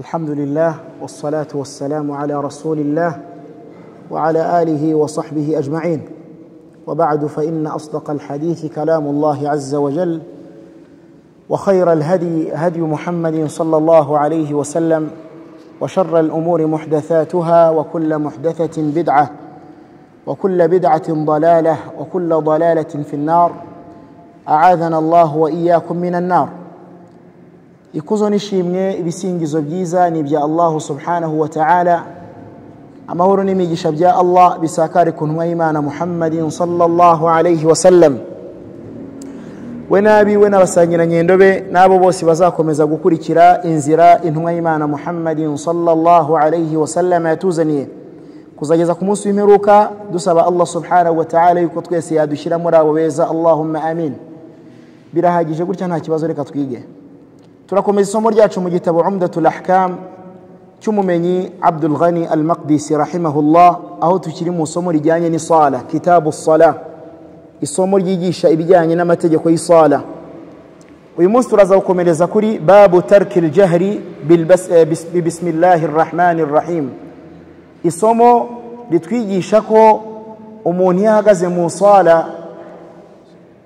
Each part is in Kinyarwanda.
الحمد لله والصلاة والسلام على رسول الله وعلى آله وصحبه أجمعين، وبعد، فإن أصدق الحديث كلام الله عز وجل، وخير الهدي هدي محمد صلى الله عليه وسلم، وشر الأمور محدثاتها، وكل محدثة بدعة، وكل بدعة ضلالة، وكل ضلالة في النار، أعاذنا الله وإياكم من النار. ikuzo nishimwe ibisingizo byiza ni bya Allah subhanahu wa ta'ala, amahoro n'imigisha bya Allah bisakare ku ntumwa y'Imana Muhammadin sallallahu alayhi wa sallam, we nabi we n'abasangira nyendobe nabo bose bazakomeza gukurikira inzira intumwa y'Imana Muhammadin sallallahu alayhi wa sallam yatuzaniye kuzageza ku munsi w'imperuka. Dusaba Allah subhanahu wa ta'ala yuko twese yadushira muri abo beza, Allahumma amin. Birahagije gutya nta kibazo, reka twige. Turakomeza isomo ryacu mu gitabo Umdatul Ahkam cy'umumenyi Abdul Ghani al-Maqdisi rahimahullah, aho tukiri mu isomo rijyanye n'isala, kitabu sala, isomo ryigisha ibijyanye n'amategeko y'isala. Uyu munsi turaza gukomereza kuri babu tarkil jahri bismillahir rahmanir rahim, isomo ritwigisha ko umuntu yahagaze mu sala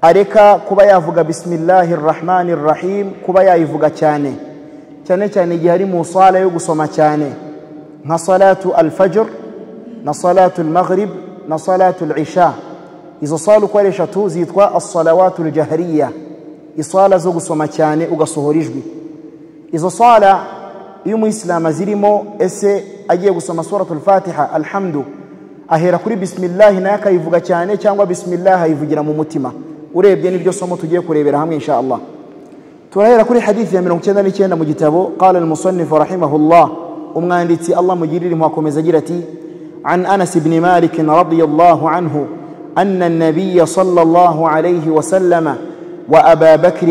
areka kuba yavuga bismillahir rahmanir rahim, kuba yayivuga cyane cyane igihe ari mu sala yo gusoma cyane, nka salatu al-fajr na salatu al-maghrib na salatu al-isha. Izo sala uko ari eshatu zitwa as-salawatu al-jahriya, isala zo gusoma cyane ugasohora ijwi. Izo sala iyo umuislamu azirimo, ese agiye gusoma suratul fatiha alhamdu, ahera kuri bismillah na akayivuga cyane, cyangwa bismillah ayivugira mu mutima? Urebye nibyo somo tugiye kurebera hamwe insha Allah. Turahera kuri hadithi ya 99 mu gitabo. Qala al-musannif rahimahullah, umwanditsi Allah mugirire mukomeza agira ati: an Anas ibn Malik radiyallahu anhu anna an-nabiy sallallahu alayhi wa sallam wa Aba Bakr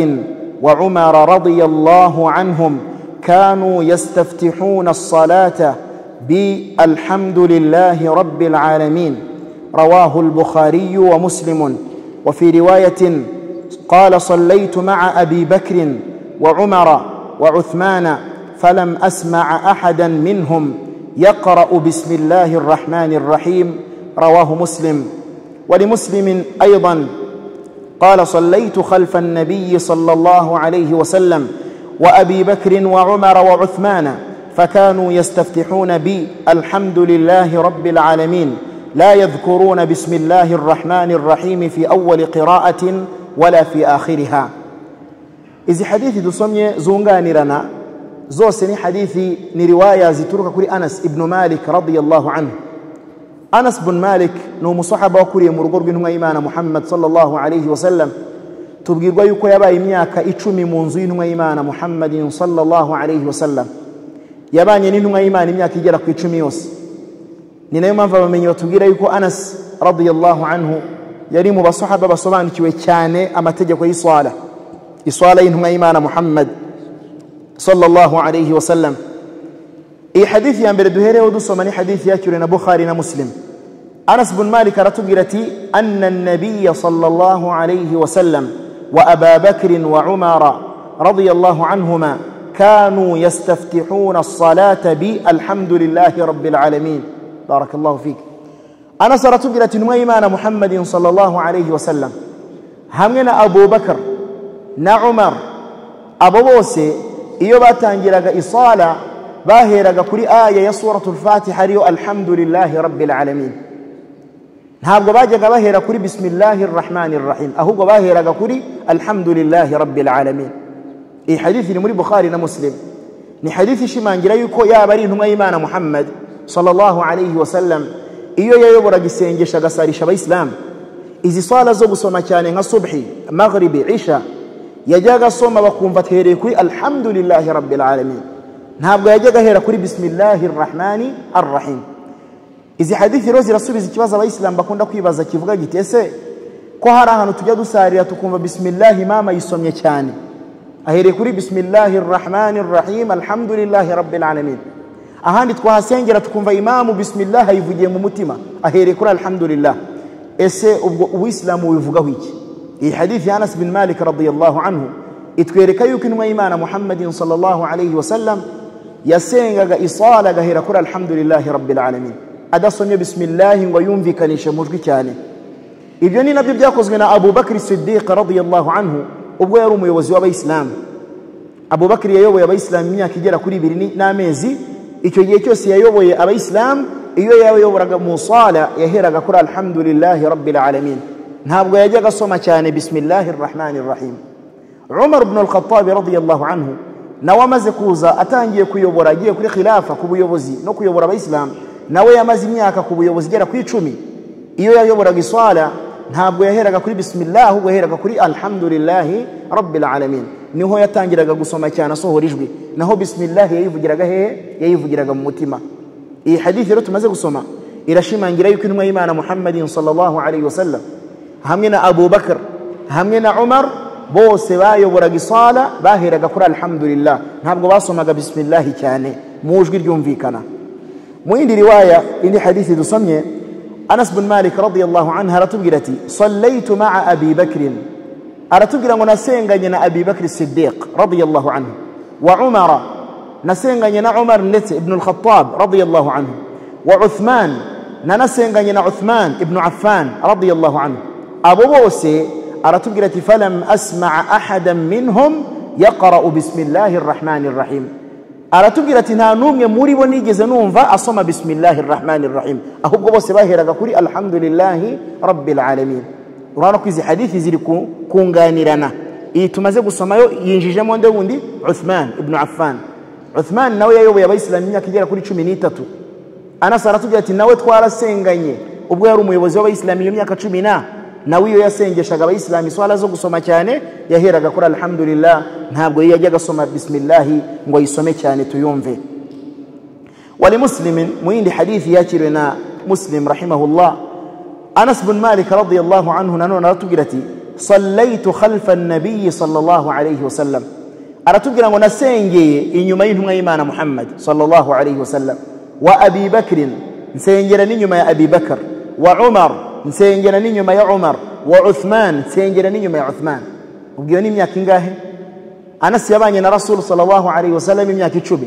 wa Umar radiyallahu anhum kanu yastaftihuna as-salata bi alhamdulillahi rabbil alamin. Rawahu al-Bukhari wa Muslim. وفي رواية قال: صليت مع أبي بكر وعمر وعثمان فلم أسمع أحدا منهم يقرأ بسم الله الرحمن الرحيم. رواه مسلم. ولمسلم أيضا قال: صليت خلف النبي صلى الله عليه وسلم وأبي بكر وعمر وعثمان فكانوا يستفتحون بي الحمد لله رب العالمين لا يذكرون بسم الله الرحمن الرحيم في أول قراءة ولا في آخرها. إذا حديث دسمية زونغانيرنا زوسني حديثي نرواية زترك كوري أنس ابن مالك رضي الله عنه. أنس بن مالك نو مصحبة وكوري مرغور بن إيمان محمد صلى الله عليه وسلم تبقي قويكو يبا إمياك إتشمي منزين إيمان محمد صلى الله عليه وسلم يباني نينو إيمان إمياك جرق إتشميوس. Ninayo mpamvu abamenyi batubwira yuko Anas radiyallahu anhu yari mu basahaba basobanukiwe cyane amategeko y'iswala, iswala y'intumwa y'Imana Muhammad sallallahu alayhi wa sallam. Iyi hadithi ya mbere duhereho dusoma ni hadithi yakiriwe na Bukhari na Muslim. Anas bin Malik aratubwira ati: anna an-nabiy sallallahu alayhi wa sallam wa Aba Bakr wa Umar radiyallahu anhuma kanu yastaftihuna as-salata bi alhamdulillahi rabbil alamin. بارك الله فيك. أنا صرت قلت نويمان محمد صلى الله عليه وسلم همنا أبو بكر نا عمر أبو بوسي إيوبا تنجلق إصالة باهرق كل آية سورة الفاتحة ريو الحمد لله رب العالمين. هابو باجق باهرق كل بسم الله الرحمن الرحيم، أهو باهرق كل الحمد لله رب العالمين. إي حديث نمري بخاري مسلم ni hadithi shimangira yuko yabari intumwa y'Imana Muhammad sallallahu alayhi wa sallam iyo yayoboraga isengesha gasarisha abayisilamu. Izi swala zo gusoma cyane nka subhi, maghribi, isha yajyaga soma bakumva tereye kuri alhamdulillahi rabbil alamin, ntabwo yajyaga hera kuri bismillahir rahmani arrahim. Izi hadithi rozi rasubiza ikibazo abayisilamu bakunda kwibaza kivuga gitese ko hari ahantu tujya dusarira tukumva bismillah mama yisomye cyane, ahere kuri bismillahir rahmanir rahim alhamdulillahi rabbil alamin. Ahandi twahasengera tukumva imamu bismillah yivugiye mu mutima, ahere kuri alhamdulillah. Ese ubwo uislamu wivugaho iki? Iyi hadithi ya Anas bin Malik radiyallahu anhu itwereka yuko intumwa y'Imana Muhammadin sallallahu alayhi wa sallam yasengaga isala gahera kuri alhamdulillahi rabbil alamin adasomye bismillah ngo yumvikanishe mujwi cyane. Ibyo ni nabyo byakozwe na Abu Bakr Siddiq radiyallahu anhu ubwo yari umuyobozi w'abayisilamu. Abu Bakr yayoboye abayisilamu imyaka igera kuri 2 n'amezi. Icyo gihe cyose yayoboye abayisilamu, iyo yayoboraga mu sala yaheraga kuri alhamdulillahi rabbil alamin, ntabwo yajyaga asoma cyane bismillahir rahmanir rahim. Umar ibn al-Khattab radiyallahu anhu nawe amaze kuza atangiye kuyobora, agiye kuri khilafa ku buyobozi no kuyobora abayisilamu, nawe yamaze imyaka ku buyobozi igera ku 10. Iyo yayoboraga isala ntabwo yaheraga kuri bismillah, ahubwo yaheraga kuri alhamdulillahi rabbil alamin. Niho yatangiraga gusoma cyane asohora ijwi, naho bismillah yayivugiraga yayivugiraga mu mutima. Iyi hadithi rero tumaze gusoma irashimangira yuko intumwa y'Imana Muhammadin sallallahu alayhi wasallam hamwe na Abu Bakr hamwe na Umar bose bayoboraga isala baheraga kuri alhamdulillah, ntabwo basomaga bismillah cyane mu jwi ryumvikana. Mu yindi riwaya, indi hadithi dusomye, Anas bin Malik radiyallahu anhu aratubwira ati sallaytu ma'a Abi Bakr, aratubwira ngo nasenganye na Abi Bakr Siddiq radiyallahu anhu, wa Umar, nasenganye na Umar ndetse ibn al-Khattab radiyallahu anhu, wa Uthman, nasenganye na Uthman ibn Affan radiyallahu anhu. Abo bose aratubwira ati falam asma'a ahadan minhum yaqra'u bismillahir rahmanir rahim, aratubwira ati nta numwe muri bo nigeze numva asoma bismillahir rahmanir rahim, ahubwo bose baheraga kuri alhamdulillahi rabbil alamin. Urana kwizi hadithi ziri kunganirana. Iyi tumaze gusomayo yinjijemo nde wundi? Uthman ibn Affan. Uthman nawe yayoboye abayisilamu imyaka igera kuri 13. Anas aratubwira ati nawe twarasenganye ubwo yari umuyobozi w'abayisilamu iyo myaka 10, nawe iyo yasengeshaga abayisilamu swala zo gusoma cyane yaheraga kuri alhamdulillah, ntabwo yajyaga asoma bismillah ngo yisome cyane tuyumve. Wali Muslimin, mu yindi hadithi yakiriwe na Muslim rahimahullah, Anas bin Malik radiyallahu anhu nanone aratubwira ati sallaytu khalfa an-nabiy sallallahu alayhi wasallam, aratubwira ngo nasengeye inyuma y'intumwa y'Imana Muhammad sallallahu alayhi wasallam, wa Abi Bakr, nsengera n'inyuma ya Abi Bakr, wa Umar, nsengera n'inyuma ya Umar, wa Uthman, nsengera n'inyuma ya Uthman. Ubwo ni imyaka ingahe? Anas yabanye na Rasul sallallahu alayhi wasallam imyaka 10,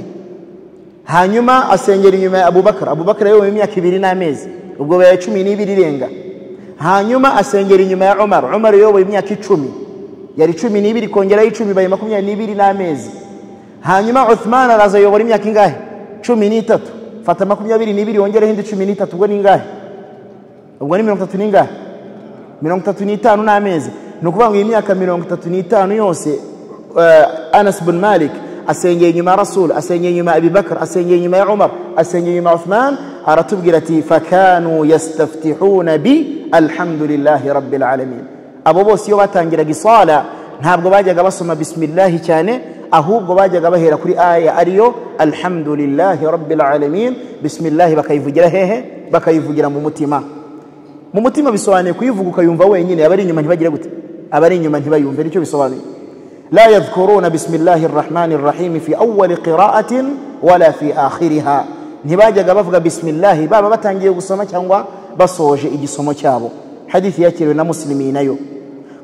hanyuma asengera inyuma ya Abu Bakr. Abu Bakr yayoboye imyaka 2 n'amezi, ubwo baya 12 irenga. Hanyuma asengera inyuma ya Umar. Umar yayoboye imyaka 10, yari 12 kongera 10 baye 22 n'amezi. Hanyuma Uthman araza yobora imyaka ingahe? 13. Fata 22 wongera hindi 13, ubwo ni ingahe? Ubwo ni 30 n'ingahe? 35 n'amezi. Nukuvuga ngo imyaka 35 yose Anas bin Malik asengeye inyuma Rasul, asengeye inyuma Abi Bakr, asengeye inyuma ya Umar, asengeye inyuma Uthman. Aratubwira ati fakanu yastaftihuna bi alhamdulillahi rabbil alamin. Abo bose iyo batangiraga isala ntabwo bajyaga basoma bismillah cyane, ahubwo bajyaga bahera kuri aya ariyo alhamdulillahi rabbil alamin. Bismillah bakayivugira hehe? Bakayivugira mu mutima. Mu mutima bisobanuye kuyivuga ukayumva wenyine, abari inyuma ntibagire gute? Abari inyuma ntibayumve. Nicyo bisobanuye la yadhkuruna bismillahir rahmanir rahim fi awwal qira'atin wala fi akhiriha. Ntibajyaga bavuga bismillah baba batangiye gusoma cyangwa basoje igisomo cyabo. Hadithi yakiriwe na Muslimi nayo.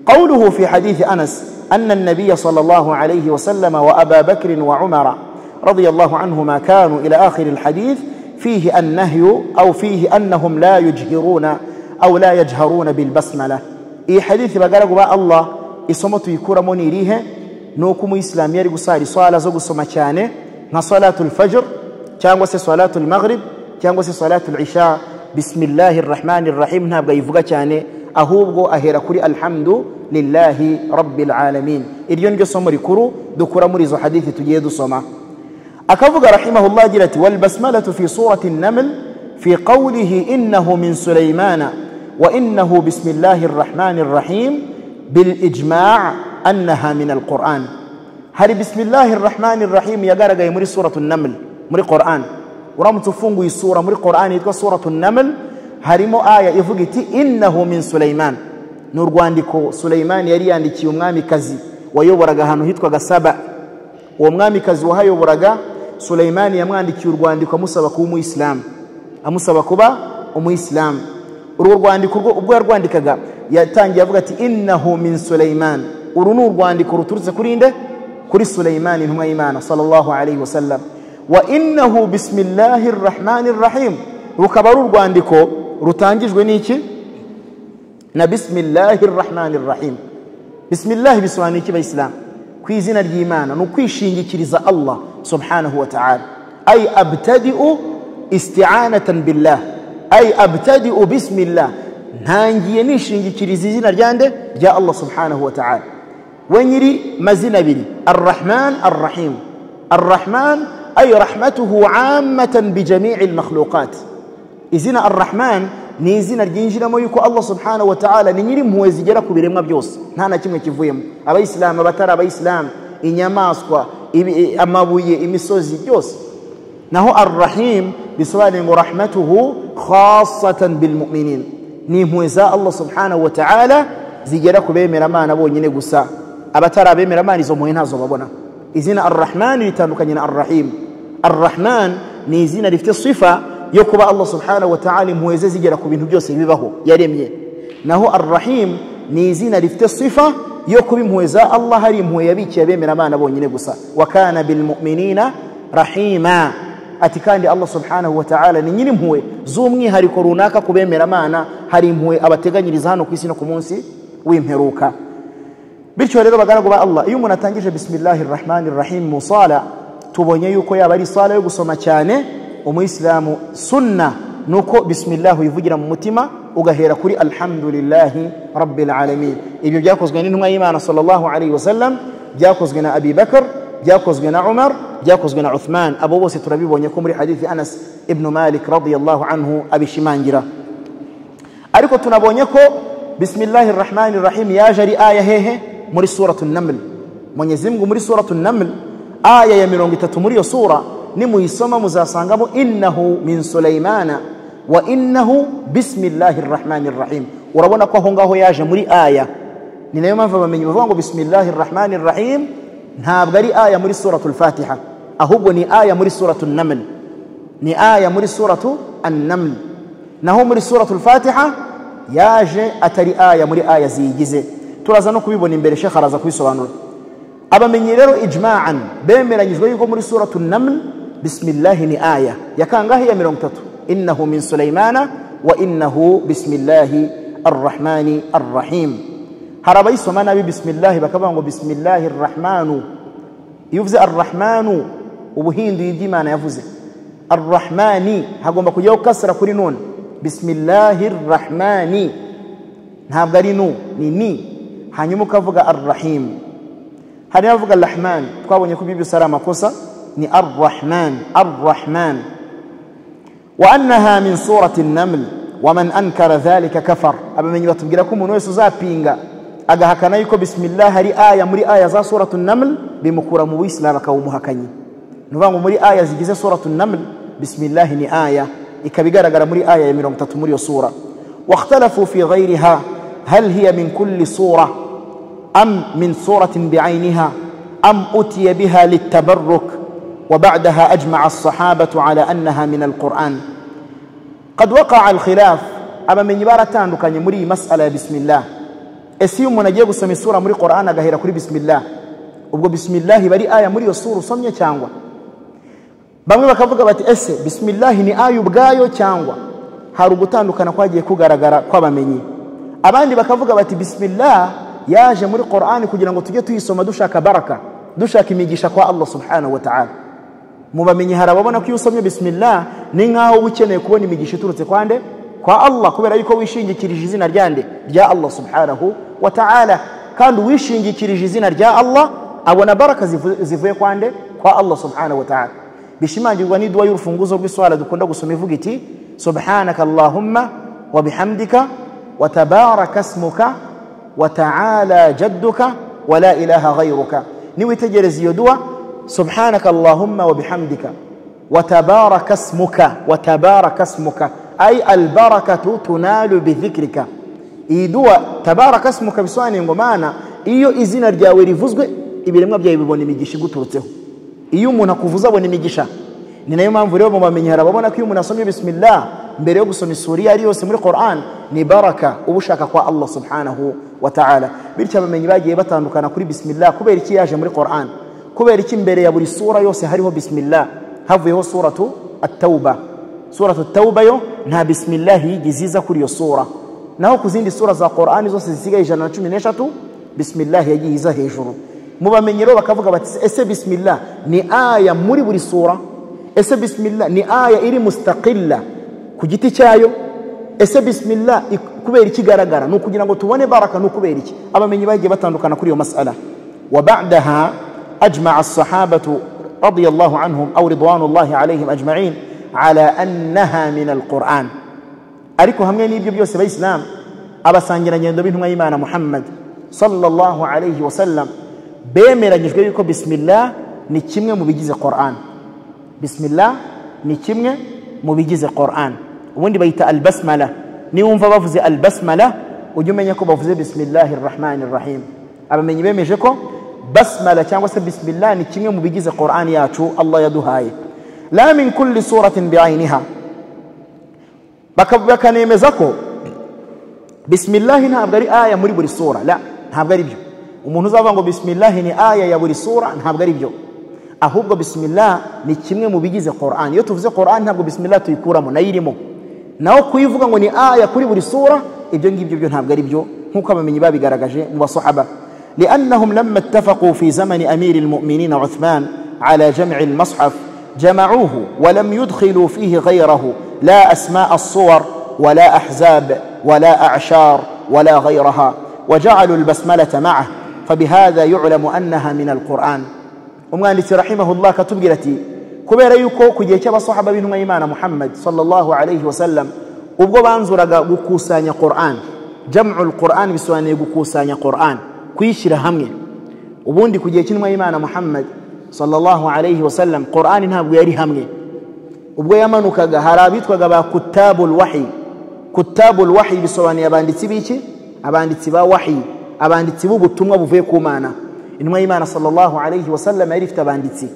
Qawluhu fi hadithi Anas anna an-nabiy sallallahu alayhi wa sallam wa Aba Bakr wa Umar radiyallahu anhuma kanu ila akhir al-hadith fihi an-nahy aw fihi annahum la yujhiruna aw la yajharuna bil basmala. Iyi hadithi bagaragu ba Allah isomo tuyikuramo ni irihe? Nuko umuislamu yari gusara swala zo gusoma cyane nka salatul fajr cyangwa se salatul maghrib cyangwa se salatul isha, bismillahir rahmanir rahim ntabwo yivuga cyane, ahubwo ahera kuri alhamdulillahi rabbil alamin. Iryo niryo somo rikuru dukura muri izo hadithi tugiye dusoma. Akavuga rahimahullah agira ati wal basmalatu fi surati an-naml fi qawlihi innahu min Sulaymana wa innahu bismillahir rahmanir rahim bil ijma' annaha min al-Qur'an. Hari bismillahir rahmanir rahim yagaragaye muri suratu an-naml muri Qur'an. Uramutse ufunguye isura muri Qur'an yitwa suratu an-naml, harimo aya ivuga iti innahu min Sulayman. N'urwandiko Sulayman yari yandikiye umwamikazi wayoboraga ahantu hitwaga Saba. Uwo mwamikazi wahayoboraga Sulayman yamwandikiye urwandiko amusaba kuba umuislamu, amusaba kuba umuislamu. Urwo rwandiko ubwo yarwandikaga yatangiye avuga ati innahu min Sulayman. Uru n'urwandiko ruturutse kuri nde? Kuri Sulayman intumwa y'Imana sallallahu alayhi wasallam. wa innahu bismillahir rahmanir rahim rukaba ari urwandiko rutangijwe n'iki na bismillahir rahmanir rahim. Bismillah bisobanuye iki bayisilamu? Ku izina ry'Imana, no kwishingikiriza Allah subhanahu wa ta'ala. Ay abtadi'u isti'anatan billah, ay abtadi'u bismillah, ntangiye nishingikiriza izina ryande rya Allah subhanahu wa ta'ala. Wenyiri mazina abiri, arrahman arrahim. Arrahman ay rahmatuhu 'ammatan bi jami'il makhluqat. Izina arrahman ni izina ryinjiramo yuko Allah subhanahu wa ta'ala ni nyiri impuhwe zigera ku biremwa byose, nta na kimwe kivuyemo. Abayisilamu, abatari abayisilamu, inyamaswa, amabuye, imisozi byose. Naho arrahim bisobanuye ngo rahmatuhu khassatan bil mu'minin, ni impuhwe za Allah subhanahu wa ta'ala zigera ku bemeramana bonyine gusa, abatari abemeramana izo mpuhwe ntazo babona. Izina arrahman litandukanye na arrahim. Arrahman ni izina rifite sifa yo kuba Allah subhanahu wa ta'ala impuhwe ze zigera ku bintu byose bibaho yaremye. Naho arrahim ni izina rifite sifa yo kuba impuhwe za Allah hari impuhwe yabikiye abemeramana bonyine gusa. Wa kana bil mu'minina rahima, ati kandi Allah subhanahu wa ta'ala ni nyiri impuhwe z'umwihariko runaka ku bemeramana, hari impuhwe abateganyiriza hano ku isi no ku munsi w'imperuka. Bityo rero bagaragu ba Allah, iyo umuntu atangije bismillahir rahmanir rahim musala, tubonye yuko yaba ari sala yo gusoma cyane. Umuyisilamu sunna nuko bismillah uyivugira mu mutima ugahera kuri alhamdulillahi rabbil alamin. Ibyo byakozwe n'intumwa y'Imana sallallahu alayhi wasallam, byakozwe na Abi Bakr, byakozwe na Umar, byakozwe na Uthman. Abo bose turabibonye ko muri hadithi Anas ibn Malik radiyallahu anhu abishimangira. Ariko tunabonye ko bismillahir rahmanir rahim yaje ari aya hehe muri suratul Naml. Mwenyezi Mungu muri suratul Naml aya ya 30 muri yo sura nimuyisoma muzasangamo innahu min Sulaymana wa innahu bismillahir rahmanir rahim. Urabona ko aho ngaho yaje muri aya, ni nayo mpamvu bamenye bavuga ngo bismillahir rahmanir rahim ntabwo ari aya muri suratul Fatiha, ahubwo ni aya muri suratul Naml, ni aya muri suratu an-Naml. Naho muri suratul Fatiha yaje atari aya muri aya ziyigize. Turaza no kubibona imbere, Sheikh araza kubisobanura. Abamenye rero ijma'an bemeranyijwe yuko muri suratul Naml bismillah ni aya yakangahe ya 30, innahu min Sulaymana wa innahu bismillahi arrahmani arrahim. Harabayisoma nabi bismillah bakavuga ngo bismillahir rahmanu. Yuvuze arrahmanu ubuhinduye iby'Imana yavuze, arrahmani hagomba kujyaho kasra kuri nun. Bismillahir rahmani ntabwo ari nu, ni ni, hanyuma ukavuga arrahim. Hari avuga arrahman, twabonye ko bibi sara makosa, ni arrahman arrahman. Wa annaha min surati an-Naml wa man ankara dhalika kafar. Abamenyi batubwira ko umuntu wese uzapinga agahakana yuko bismillah hari aya muri aya za suratul Naml bimukura mu Islam akawumuhakanyi. Nuvuga ngo muri aya zigize suratul Naml bismillah ni aya, ikabigaragara muri aya ya 30 muri yo sura. Wakhtalafu fi ghayriha hal hiya min kulli surah أم من سورة بعينها أم أتي بها للتبرك، وبعدها أجمع الصحابة على أنها من القرآن. قد وقع الخلاف أما من يبارتان لكان يمري مسألة بسم الله. اسيوم من أجيب سمي سورة مري قرآن غير كل بسم الله، وبقى بسم الله بري آية مري السورة سمية چانوا. بامي بكافوكا باتي اسي بسم الله ني آية بغايو چانوا هاروغتان لكان قواجي كوغارغارا قوابا مني. أباندي بكافوكا باتي بسم الله yaje muri Qur'ani kugira ngo tujye tuyisoma dushaka baraka, dushaka imigisha kwa Allah subhanahu wa ta'ala. Mubamenye harababona ko usomye bismillah ni nkaho ukeneye kubona imigisha iturutse kwande kwa Allah, kubera yuko wishingikirije izina ryande rya Allah subhanahu wa ta'ala. Kandi wishingikirije izina rya Allah abona baraka zivuye kwande kwa Allah subhanahu wa ta'ala. Bishimangirwa ni dua y'urufunguzo rw'iswala dukunda gusoma ivuga iti subhanaka allahumma wa bihamdika wa tabaraka ismuka وتعالى جدك ولا إله غيرك. نوي تجرز يدوا سبحانك اللهم وبحمدك وتبارك اسمك أي البركة تنال بذكرك. يدوا تبارك اسمك بسواني ngomana iyo izina ryawe rivuzwe ibiremwa byawe bibona imigisha guturutseho. Iyo umuntu akuvuza abona imigisha. Ni nayo mpamvu rero mubamenye harababona ko iyo umuntu asomye bismillah mbere yo gusoma isura ari yose muri Qur'an ni baraka ubushaka kwa Allah subhanahu wa ta'ala. Bityo abamenyi bagiye batandukana kuri bismillah kubera iki yaje muri Qur'an, kubera iki mbere ya buri sura yose hariho bismillah, havuyeho suratu at-tauba. Suratu at-tauba yo nta bismillah yigiziza kuri yo sura, naho kuzindi sura za Qur'ani zose zisigaye 113 bismillah yagiza hejuru. Mubamenyero bakavuga bati ese bismillah ni aya muri buri sura, ese bismillah ni aya iri mustaqilla ku giti cyayo, ese bismillah kubera ikigaragara no kugira ngo tubone baraka no kubera iki. Abamenyi bagiye batandukana kuri yo mas'ala. Wa ba'daha ajma'a as-sahabatu radiyallahu anhum aw ridwanullahi alayhim ajma'in ala annaha min al-Qur'an. Ariko hamwe n'ibyo byose bayislam abasangira ngendo b'intumwa y'Imana Muhammad sallallahu alayhi wa sallam bemeranyijwe yuko bismillah ni kimwe mu bigize Qur'an. Bismillah ni kimwe mu bigize Qur'an. Ubundi bayita al-basmala. Ni umva bavuze al-basmala ujye umenya ko bavuze bismillahir rahmanir rahim. Abamenyi bemeje ko basmala cyangwa se bismillah ni kimwe mu bigize Qur'an yacu Allah yaduhaye, la min kulli suratin bi'ayniha. Bakanemeza ko bismillah ntabwo ari aya muri buri sura, la ntabwo ari byo. Umuntu uzavuga ngo bismillah ni aya ya buri sura ntabwo ari byo, ahubwo bismillah ni kimwe mu bigize Qur'an. Iyo tuvuze Qur'an ntabwo bismillah tuyikuramo, nayirimo. Naho kuyivuga ngo ni aya kuri buri sura, ibyo ngibyo byo ntabwo ari byo nkuko abamenyi babigaragaje mu basahaba. لأنهم لما اتفقوا في زمن أمير المؤمنين عثمان على جمع المصحف جمعوه ولم يدخلوا فيه غيره، لا أسماء الصور ولا أحزاب ولا أعشار ولا غيرها، وجعلوا البسملة معه، فبهذا يعلم أنها من القرآن. ومغانيتي رحمه الله كتبجرتي كبير يوكو كجي كبا صحابة بينهم إيمان محمد صلى الله عليه وسلم وبقوا بانزورا بكوسانيا قرآن. جمع القرآن بسواني بكوسانيا قرآن كويشير همي. وبوندي كجي كنوا إيمان محمد صلى الله عليه وسلم قرآن نهاب يري همي. وبقوا يمنوا كجا هرابيت كجا كتاب الوحي. كتاب الوحي بسواني أباندتي بيشي أباندتي با وحي أباندتي بو بتوما بفيكو معنا. إنما إيمان صلى الله عليه وسلم عرفت أباندتي.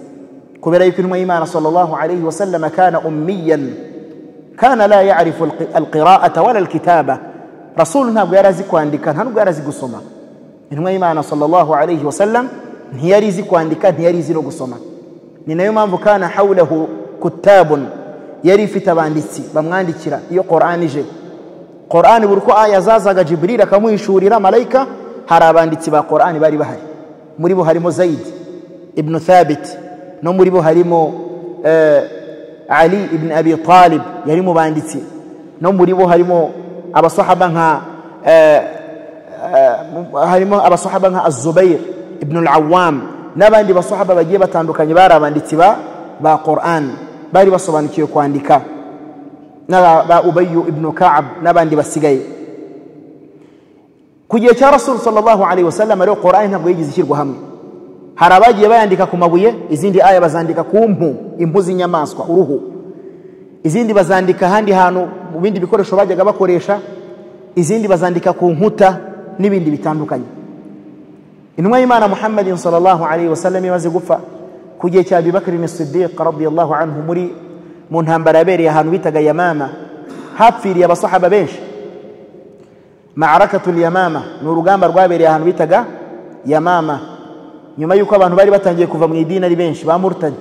كبير يكون إيمان صلى الله عليه وسلم كان أميا، كان لا يعرف القراءة ولا الكتابة. رسولنا بيرزق عندك هنو بيرزق الصمة. إنما إيمان صلى الله عليه وسلم هي رزق عندك هي رزق الصمة. من يوم كان حوله كتاب يريف تباندتي بمغاندتي يو قرآن جي قرآن بركو آية زازا جبريل كمو يشوريرا ملايكة هراباندتي با قرآن باري بحري مريبو هرمو زيد ابن ثابت no muri bo harimo Ali ibn Abi Talib yarimo banditsi, no muri bo harimo abasahaba nka Az-Zubair ibn al-Awwam nabandi basahaba bagiye batandukanye barabanditsi ba Qur'an bari basobanukiye kwandika, ba Ubay ibn Ka'ab nabandi basigaye. Kugiye cya Rasul sallallahu alaihi wasallam ari Qur'an ntabwo yigize ishyirwa hamwe. Harabagiye bayandika ku mabuye, izindi aya bazandika ku impu z'inyamaswa uruhu, izindi bazandika handi hantu mu bindi bikoresho bajyaga bakoresha, izindi bazandika ku nkuta n'ibindi bitandukanye. Intumwa y'Imana Muhammadin sallallahu alaihi wasallam imaze gupfa kugiye cya Abu Bakr as-Siddiq radiyallahu anhu muri mu ntambara yabereye ahantu bitaga Yamama, hapfiriye abasahaba benshi. Ma'arakatul Yamama ni urugamba rwabereye ahantu bitaga Yamama nyuma yuko abantu bari batangiye kuva mu idini ari benshi ba murtad.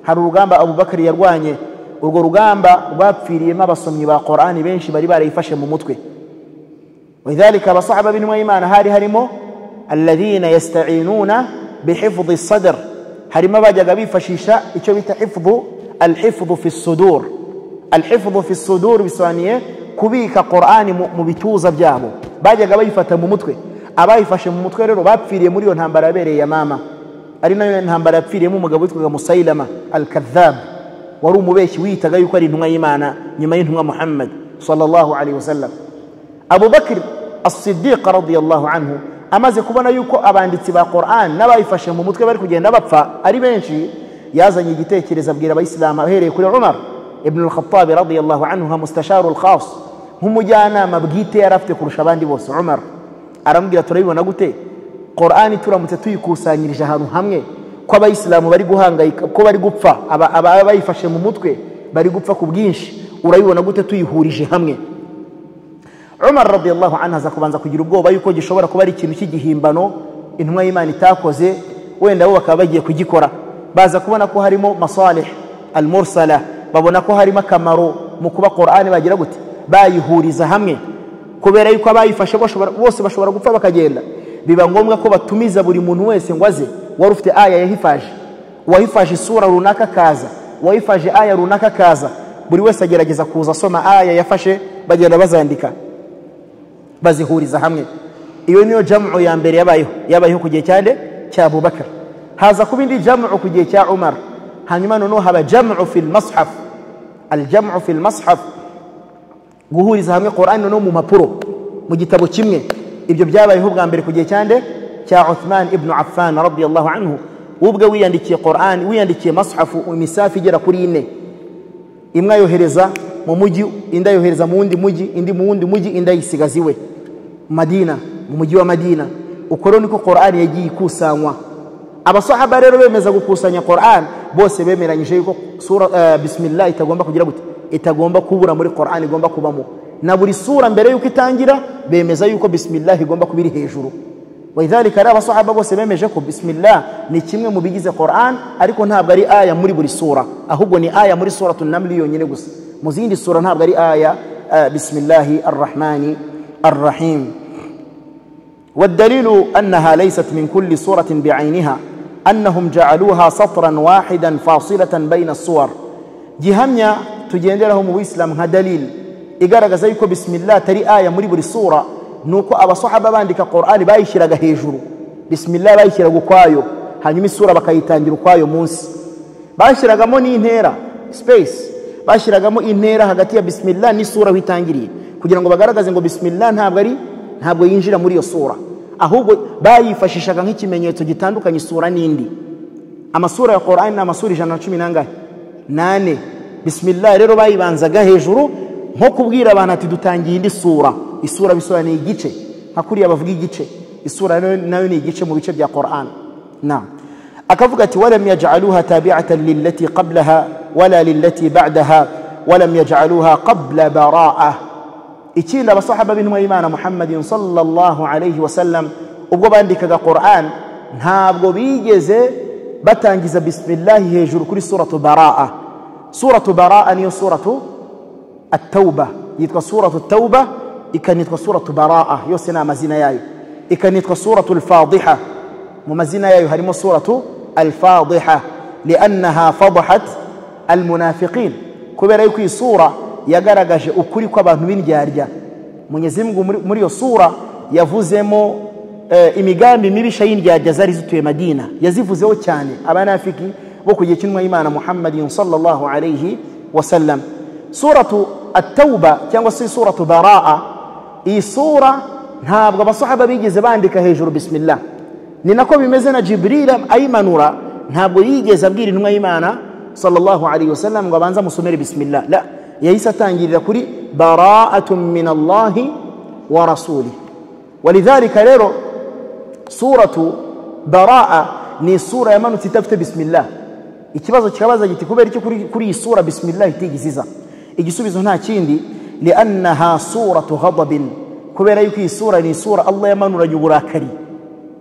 Hari urugamba Abu Bakr yarwanye, urwo rugamba rwapfiriyemo abasomyi ba Qur'ani benshi bari barayifashe mu mutwe. Wadhalika abasahaba b'intumwa y'Imana hari harimo alladhina yasta'inuna bihifdhi as-sadr, harimo bajyaga bifashisha icyo bita al-hifdhu fi as-sudur. Al-hifdhu fi as-sudur bisaniye kubika Qur'ani mu bituza byabo, bajyaga bayifata mu mutwe. Abayifashe mu mutwe rero bapfiriye muri yo ntambara yabereye Yamama, ari nayo ntambara yapfiriyemo umugabo witwaga Musailama al-Kadhdhab, wari umubeshyi witaga yuko ari intumwa y'Imana nyuma y'intumwa Muhammad sallallahu alaihi wasallam. Abu Bakr as-Siddiq radiyallahu anhu amaze kubona yuko abanditsi ba Qur'an n'abayifashe mu mutwe bari kugenda bapfa ari benshi, yazanye igitekerezo abwira abayisilamu ahereye kuri Umar ibn al-Khattab radiyallahu anhu nka mustasharu al-khas, nk'umujyanama bwite yarafite kurusha abandi bose. Umar arambwira turabibona gute Qur'ani turamutse tuyikusanyirije ahantu hamwe ko abayisilamu bari guhangayika ko bari gupfa, abayifashe mu mutwe bari gupfa ku bwinshi, urabibona gute tuyihurije hamwe? Umar radiyallahu anhu aza kubanza kugira ubwoba yuko gishobora kuba ari ikintu cy'igihimbano intumwa y'Imana itakoze, wenda bo bakaba bagiye kugikora. Baza kubona ko harimo masalih al-mursala babona ko harimo akamaro mu kuba Qur'an bagira gute bayihuriza hamwe kubera yuko abayifashe bose bashobora gupfa bakagenda biba ngombwa ko batumiza buri muntu wese ngo aze wari ufite aya yahifaje wahifaje sura runaka kaza wahifaje aya runaka kaza buri wese agerageza kuza soma aya yafashe bagenda bazandika bazihuriza hamwe iyo niyo jam'u ya mbere yabayeho ku gihe cyane cya Abubakar haza kubindi jam'u ku gihe cya Umar hanyuma noneho haba jam'u fil mushaf al-jam'u fil mushaf guhuriza hamwe Qur'an no mu mapuro mu gitabo kimwe ibyo byabayeho bwa mbere ku gihe cyane cya Uthman ibn Affan radiyallahu anhu ubwe wiyandikiye Qur'an wiyandikiye mushafu imisafi igera kuri 4 imwe yohereza mu muji inda yohereza mu wundi muji indi mu wundi muji inda yisigaziwe Madina mu muji wa Madina ukoro niko Qur'an yagiye kusanywa abasahaba rero bemeza gukusanya Qur'an bose bemeranyije yuko sura bismillah itagomba kugira gute itagomba kubura muri Qur'an igomba kubamo na buri sura mbere yuko itangira bemeza yuko bismillah igomba kubiri hejuru وإذلك رأى الصحابة بسمجه بسم الله نكمل مبيجز القرآن أريكون ها بقري آية مري بري سورة أهوبني آية مري سورة النمل يونيجوس مزين السورة ها بقري آية بسم الله الرحمن الرحيم والدليل أنها ليست من كل سورة بعينها أنهم جعلوها سطرا واحدا فاصلة بين الصور جهمنا تجين لهم وإسلام ها دليل إجارة زيكو بسم الله تري آية مري بري سورة nuko abasahaba bandika Qur'an bayishiraga hejuru bismillah bayishiraga kwayo hanyuma isura bakayitangira ukwayo munsi bashiragamo ni intera space bashiragamo intera hagati ya bismillah ni sura witangiriye kugira ngo bagaragaze ngo bismillah ntabwo yinjira muri iyo sura ahubwo bayifashishaga nk'ikimenyetso gitandukanye sura nindi amasura ya Qur'an na amasura 118 bismillah rero bayibanzaga hejuru nko kubwira abantu ati dutangiye indi sura isura bisobanuye igice hakuri abavuga igice isura nayo ni igice mu bice bya Qur'an na akavuga ati walam yaj'aluha tabi'atan lillati qablaha wala lillati ba'daha walam yaj'aluha qabla bara'ah ikindi abasahaba b'intumwa y'Imana Muhammadin sallallahu alayhi wa sallam ubwo bandikaga Qur'an ntabwo bigeze batangiza bismillah hejuru kuri suratu bara'ah suratu bara'ah niyo suratu at-tauba yitwa suratu at-tauba ikanitwa suratu bara'ah yose na mazina yayo ikanitwa suratu al-fadhiha mu mazina yayo harimo suratu al-fadhiha li'annaha fadhat al-munafiqin kubera yuko iyi sura yagaragaje ukuri kw'abantu b'indyarya Mwenyezi Mungu muri yo sura yavuzemo imigambi mibisha y'indyarya zari zituye Madina yazivuzeho cyane abanafiki bo kugiye kinwa Imana Muhammadin sallallahu alayhi wa sallam suratu at-tauba cyangwa se suratu bara'ah iyi sura ntabwo abasahaba bigeze bandika hejuru bismillah ni nako bimeze na Jibril ayimanura ntabwo yigeze abwira intumwa y'Imana sallallahu alayhi wa sallam ngo abanza musomere bismillah la yahise atangirira kuri bara'atun min Allah wa rasuli walidhalika rero suratu bara'ah ni sura yamanutse itafite bismillah ikibazo kikabaza giti kubera iki kuri iyi sura bismillah itigiziza igisubizo nta kindi li'annaha suratu ghadabin kubera yuko iyi sura ni sura Allah yamanuranye uburakari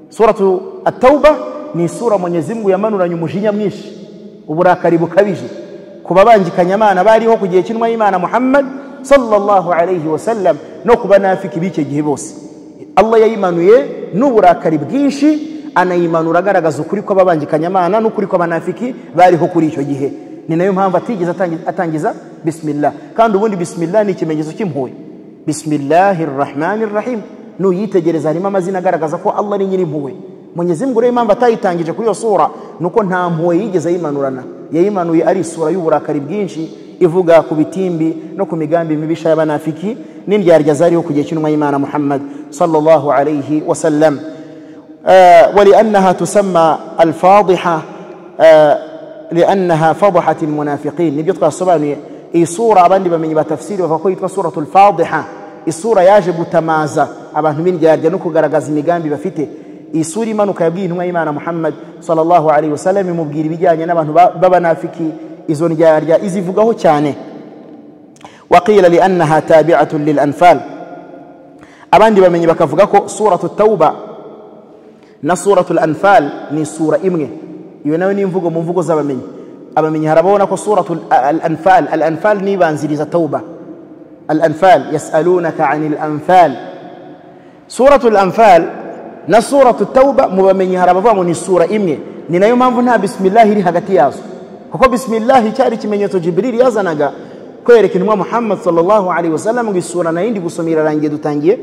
suratu at-tauba ni sura Mwenyezi Mungu yamanuranye umujinya mwinshi uburakari bukabije kubabangikanya Imana bariho kugiye kinwa y'Imana Muhammad sallallahu alayhi wa sallam no kubanafiki bike gihe bose Allah yayimanuye n'uburakari bwinshi anayimanura agaragaza ukuri kw'ababangikanya Imana n'ukuri kw'abanafiki bariho kuri icyo gihe ni nayo mpamvu atigeze atangiza bismillah kandi ubundi bismillah ni ikimenyetso cy'impuhwe bismillahir rahmanir rahim no yitegereza harimo amazina agaragaza ko Allah ni nyir'impuhwe Mwenyezi Mungu rero impamvu atayitangije kuri iyo sura nuko nta mpuhwe yigeze yimanurana yayimanuye ari sura y'uburakari bwinshi ivuga ku bitimbi no ku migambi mibisha y'abanafiki n'indyarya zariho kugiye kinwa y'Imana Muhammad sallallahu alayhi wa sallam ولأنها تسمى الفاضحة لأنها فضحت المنافقين نبي يتقى الصبانية إي صورة أباندي بمن يبقى تفسير وفاقوي يتقى صورة الفاضحة إي صورة يجب تمازة أبان من جارد نكو غرغاز ميغان بفته إي صوري منو كابلين هم إيمان محمد صلى الله عليه وسلم مبقير بجاني نبان ببنافكي إذن جارد إذي فقه چاني وقيل لأنها تابعة للأنفال أباندي بمن يبقى فقه صورة التوبة na suratul anfal ni sura imwe iyo nayo ni imvugo mu mvugo z'abamenyi abamenyi harabona ko suratul al-anfal nibanziriza tauba. Al-anfal yasalunaka 'anil anfal, suratul anfal na suratul tauba mu bamenyi harabavuga ngo ni sura imwe. Ni nayo mpamvu nta bismillah iri hagati yazo, kuko bismillah cyari kimenyetso Jibril yazanaga kwereka intumwa Muhammad sallallahu alaihi wasallam ngo isura na yindi gusomira rangiye dutangiye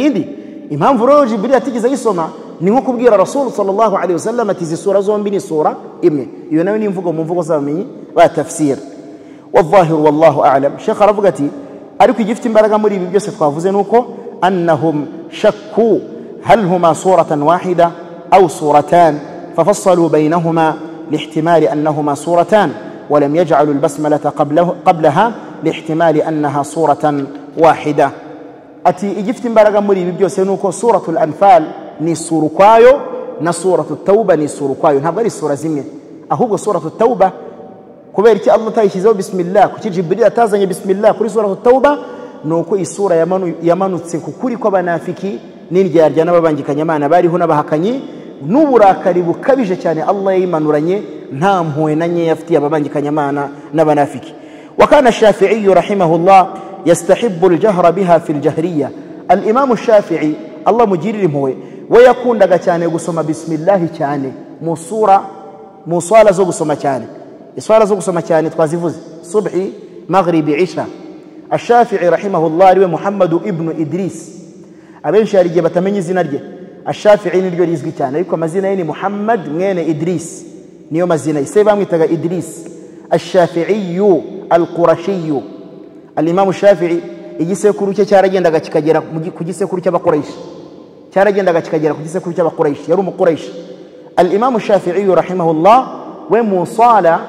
indi. Impamvu rero Jibril atigeze yisoma ni nko kubwira Rasul sallallahu alaihi wasallam ati zisura zombi ni sura imwe. Iyo nayo ni imvugo mu mvugo z'abamenyi ba tafsir. Wallahi wallahu a'lam. Sheikh aravuga ati ariko igifite imbaraga muri ibi byose twavuze nuko annahum shakku hal huma suratan wahida aw suratan ففصلوا بينهما لاحتمال أنهما صورتان ولم يجعلوا البسملة قبلها لاحتمال أنها صورة واحدة. أتي إجفت مبارغا مري بيبيو سينوكو سورة الأنفال ني سوركوايو نا سورة التوبة ني سوركوايو نهبالي السورة زمية أهوغو سورة التوبة كبير كي الله تايشيزو بسم الله كي جبريل تازني بسم الله كل سورة التوبة نوكو السورة يمانو تسنكو كوري كوبا نافكي نينجي أرجانا ببانجي كنيمان باري هنا بحكني n'uburakari bukabije cyane Allah yimanuranye nta mpuwe nanye yafitiye ababangikanya Imana n'abanafiki. Wa kana Shafi'i rahimahullah yastahibbu al-jahra biha fi al-jahriyya. Al-Imam Shafi'i Allah mujirire impuwe we yakundaga cyane gusoma bismillah cyane mu swala zo gusoma cyane. Iswala zo gusoma cyane twazivuze subhi maghribi isha. Ash-Shafi'i rahimahullah riwe Muhammad ibn Idris, abenshi harigiye batamenye izina rye. Ash-Shafi'i niryo rizwi cyane ariko amazina ye ni Muhammad mwene Idris, niyo mazina ise bamwitaga Idris. Ash-Shafi'i al-Qurashi. Al-Imam Shafi'i igisekuru cye cyaragendaga kikagera ku gisekuru cy'Abakuraish, cyaragendaga kikagera ku gisekuru cy'Abakuraish, yari umukuraish. Al-Imam Shafi'i rahimahullah we musala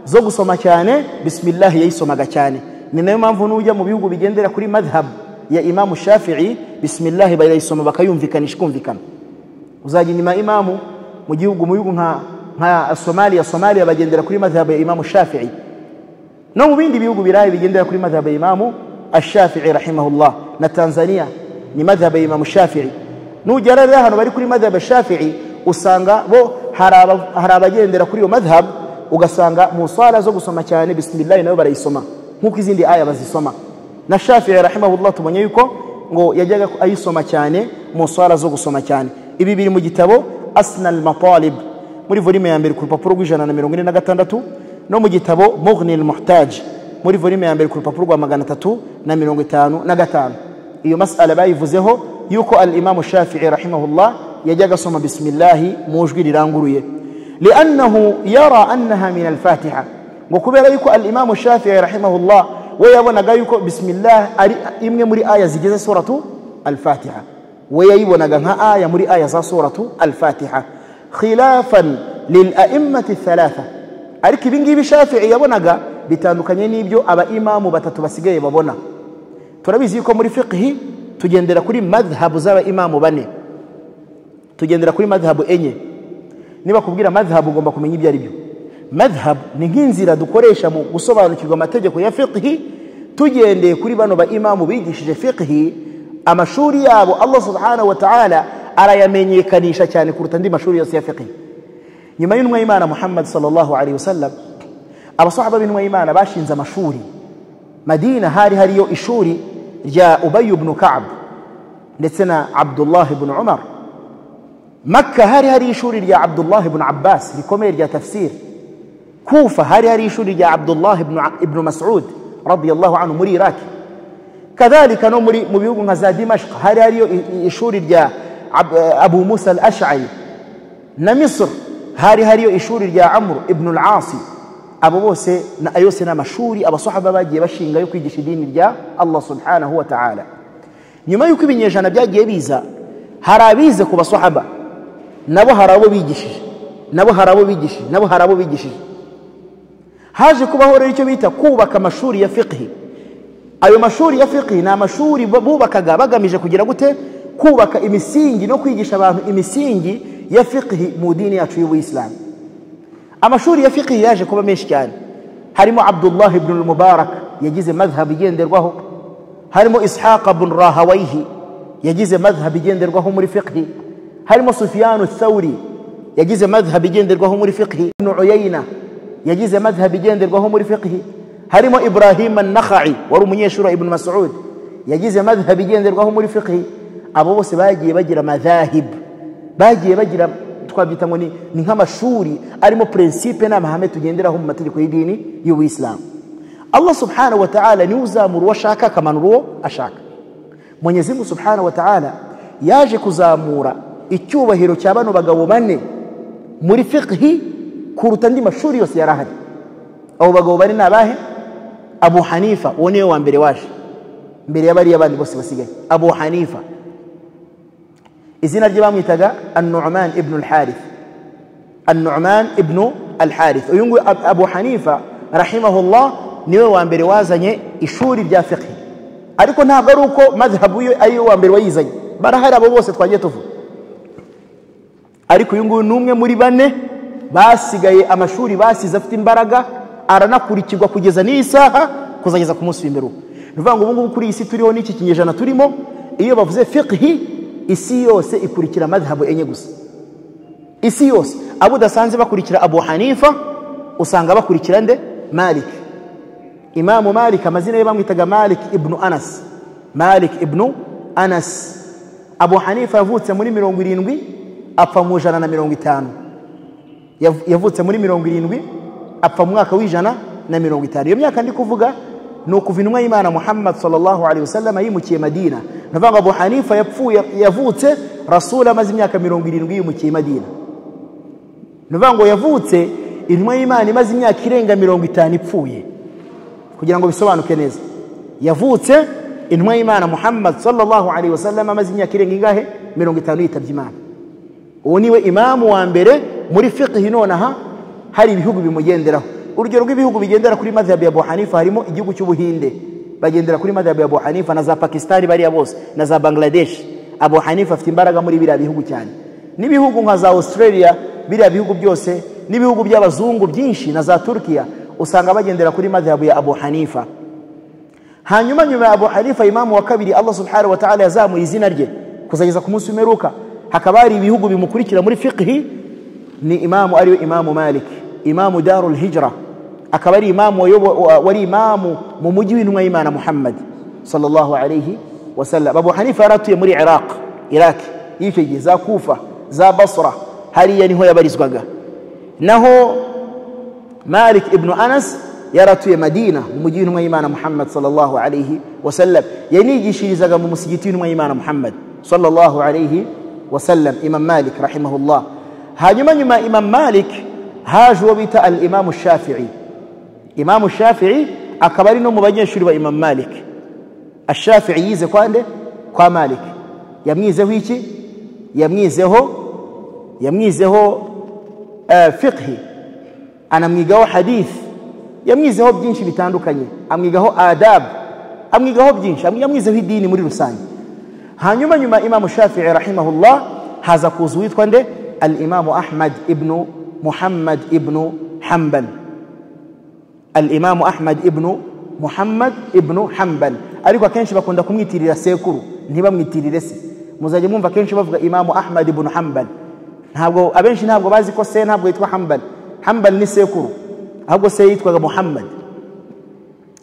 zo gusoma cyane bismillah yayisomaga cyane. Ni nayo mpamvu nujya mu bihugu bigendera kuri madhhab ya Imam Shafi'i bismillah bayisoma bakayumvikanisha kumvikana. Uzajya nyuma imamu mu gihugu nka Somalia bagendera kuri madhhab ya Imam Shafi'i, no mu bindi bihugu birayi bigendera kuri madhhab ya Imam Ash-Shafi'i rahimahullah, na Tanzania ni madhhab ya Imam Shafi'i. Nujara rero hano bari kuri madhhab ya Shafi'i usanga bo harabagendera kuri yo madhhab, ugasanga mu swala zo gusoma cyane bismillah nayo barayisoma nkuko izindi aya bazisoma. Na Shafi'i rahimahullah tubonye yuko ngo yajyaga ayisoma cyane mu swala zo gusoma cyane. Ibi biri mu gitabo Asna al-Matalib muri volume ya mbere ku rupapuro rw'146, no mu gitabo Mughni al-Muhtaj muri volume ya mbere ku rupapuro rwa 355. Iyo mas'ala bayivuzeho yuko al-Imam Shafi'i rahimahullah yajyaga asoma bismillah mu jwi riranguruye, li'annahu yara annaha min al-Fatiha. ngo kubera yuko al-Imam Shafi'i rahimahullah we yabonaga yuko bismillah ari imwe muri aya zigeze suratu al-Fatiha, we yayibonaga nka aya muri aya za suratu al-Fatiha, khilafan lil a'immati thalatha. Ariko ibingibi Shafi'i yabonaga bitandukanye n'ibyo aba imamu batatu basigaye babona. Turabizi yuko muri fiqh tugendera kuri madhhabu z'aba imamu bane, tugendera kuri madhhabu enye. Niba kubwira madhhabu ugomba kumenya ibyo ari byo. Madhhab ni nk'inzira dukoresha mu gusobanukirwa amategeko ya fiqh tugendeye kuri bano ba imamu bigishije fiqh. Amashuri yabo Allah subhanahu wa ta'ala arayamenyekanisha cyane kuruta ndi mashuri yose ya fiqh. Nyuma y'intumwa y'Imana Muhammad sallallahu alaihi wasallam, abasahaba b'intumwa y'Imana bashinze amashuri. Madina hari hariyo ishuri rya Ubay ibn Ka'b ndetse na Abdullah ibn Umar. Makka hari ishuri rya Abdullah ibn Abbas rikomeye rya tafsir. Kufa hari ishuri rya Abdullah ibn Mas'ud radiyallahu anhu muri Iraq. Kadhalika no muri mu bihugu nka za Dimashq hariyo ishuri rya Abu Musa al-Ash'ari. Na Misr hariyo ishuri rya Amr ibn al-As. Abo bose na ayose n'amashuri abasahaba bagiye bashinga yo kwigisha idini rya Allah subhanahu wa ta'ala. Nyuma yuko ibinyejana byagiye biza, harabize ku basahaba nabo harabo bigishije, nabo harabo bigishije. Haje kubaho rero icyo bita kubaka amashuri ya fiqh. Ayo mashuri ya fiqh na amashuri bubakaga bagamije kugira gute kubaka imisingi no kwigisha abantu imisingi ya fiqh mu dini yacu y'Ubuislamu. Amashuri ya fiqh yaje kuba menshi cyane. Harimo Abdullah ibn al-Mubarak yagize madhhab igenderwaho, harimo Ishaq ibn Rahawayhi yagize madhhab igenderwaho muri fiqh, harimo Sufyan ath-Thawri yagize madhhab igenderwaho muri fiqh, Ibn Uyayna yagize madhhab igenderwaho muri fiqh harimo Ibrahim an-Nakhai wari umunyeshuri ibn Mas'ud yagize madhhab igenderwaho muri fiqh abo bose bagiye bagira madhahib bagiye bagira twabyita ngo ni nk'amashuri arimo principe n'amahame tugenderaho mu mategeko y'idini y'Ubuislamu Allah subhanahu wa ta'ala ni uzamura washaka kamanuro ashaka Mwenyezi Mungu subhanahu wa ta'ala yaje kuzamura icyubahiro cya bano bagabo bane muri fiqh kuruta ndi mashuri yose yarahari abo bagabo bari nabahe Abu Hanifa wone wa mbere waje mbere y'abari abandi bose basigaye Abu Hanifa izina rye bamwitaga An-Nu'man ibn al-Harith An-Nu'man ibn al-Harith uyu nguyu Abu Hanifa rahimahullah niwe wa mbere wazanye ishuri rya fiqh ariko ntabwo ari uko madhhabu yo ari wa mbere wayizanye barahari abo bose twagiye tuvuga ariko uyu nguyu numwe muri bane basigaye amashuri basize afite imbaraga aranakurikirwa kugeza n'isaha kuzageza ku munsi w'imperuka nuvuga ngo ubungu kuri isi turiho n'iki kinyejana turimo iyo bavuze fiqh isi yose ikurikira madhhabu enye gusa isi yose abo dasanze bakurikira Abu Hanifa usanga bakurikira nde Malik Imam Malik amazina ye bamwitaga Malik ibn Anas Malik ibn Anas Abu Hanifa yavutse muri 70 apfa mu 150 yavutse muri 70 apfa mu mwaka w'150 iyo myaka ndi kuvuga no kuva intumwa y'Imana Muhammad sallallahu alaihi wasallam yimukiye Madina navanga Abu Hanifa yavutse Rasul amaze imyaka 70 yimukiye Madina navanga yavutse intumwa y'Imana imaze imyaka irenga 50 ipfuye kugira ngo bisobanuke neza yavutse intumwa y'Imana Muhammad sallallahu alaihi wasallam amaze imyaka irenga ingahe 50 yitabye Imana uwo niwe imamu wa mbere muri fiqh nonaha hari ibihugu bimugenderaho urugero rw'ibihugu bigendera kuri madhhab ya Abu Hanifa harimo igihugu cy'Ubuhinde bagendera kuri madhhab ya Abu Hanifa na za Pakistan bari bose na za Bangladesh Abu Hanifa afite imbaraga muri biriya bihugu cyane n'ibihugu nka za Australia biriya bihugu byose n'ibihugu by'abazungu byinshi na za Turkiya usanga bagendera kuri madhhab ya Abu Hanifa hanyuma nyuma ya Abu Hanifa imamu wa kabiri Allah subhanahu wa ta'ala yazamuye izina rye kuzageza ku munsi w'imperuka hakaba hari ibihugu bimukurikira muri fiqh ni imamu ariwe imamu Malik imamu Darul Hijra akaba ari imamu wari imamu mu mujyi w'intumwa y'Imana Muhammad sallallahu alayhi wasallam Abu Hanifa yaratuye muri Iraq y'icyo gihe za Kufa za Basra hariya niho yabarizwaga naho Malik ibn Anas yaratuye Madina mu mujyi w'intumwa y'Imana Muhammad sallallahu alayhi wasallam yanigishirizaga mu musigiti w'intumwa y'Imana Muhammad sallallahu alayhi wasallam Imam Malik rahimahullah hanyuma nyuma Imam Malik haje uwo bita al-Imam Shafi'i Imam Shafi'i akaba ari no mu banyeshuri ba Imam Malik Ash-Shafi'i yize kwande kwa Malik yamwizeho iki yamwizeho fiqh anamwigaho hadith yamwizeho byinshi bitandukanye amwigaho adab amwigaho byinshi yamwizeho idini muri rusange hanyuma nyuma Imam Shafi'i rahimahullah haza kuza witwa nde al-Imam Ahmad ibn Muhammad ibn Hanbal al-Imam Ahmad ibn Muhammad ibn Hanbal ariko akenshi bakunda kumwitirira sekuru ntibamwitirire se muzaje mwumva akenshi bavuga Imam Ahmad ibn Hanbal ntabwo abenshi ntabwo bazi ko se ntabwo yitwa Hanbal ni sekuru ahubwo se yitwaga Muhammad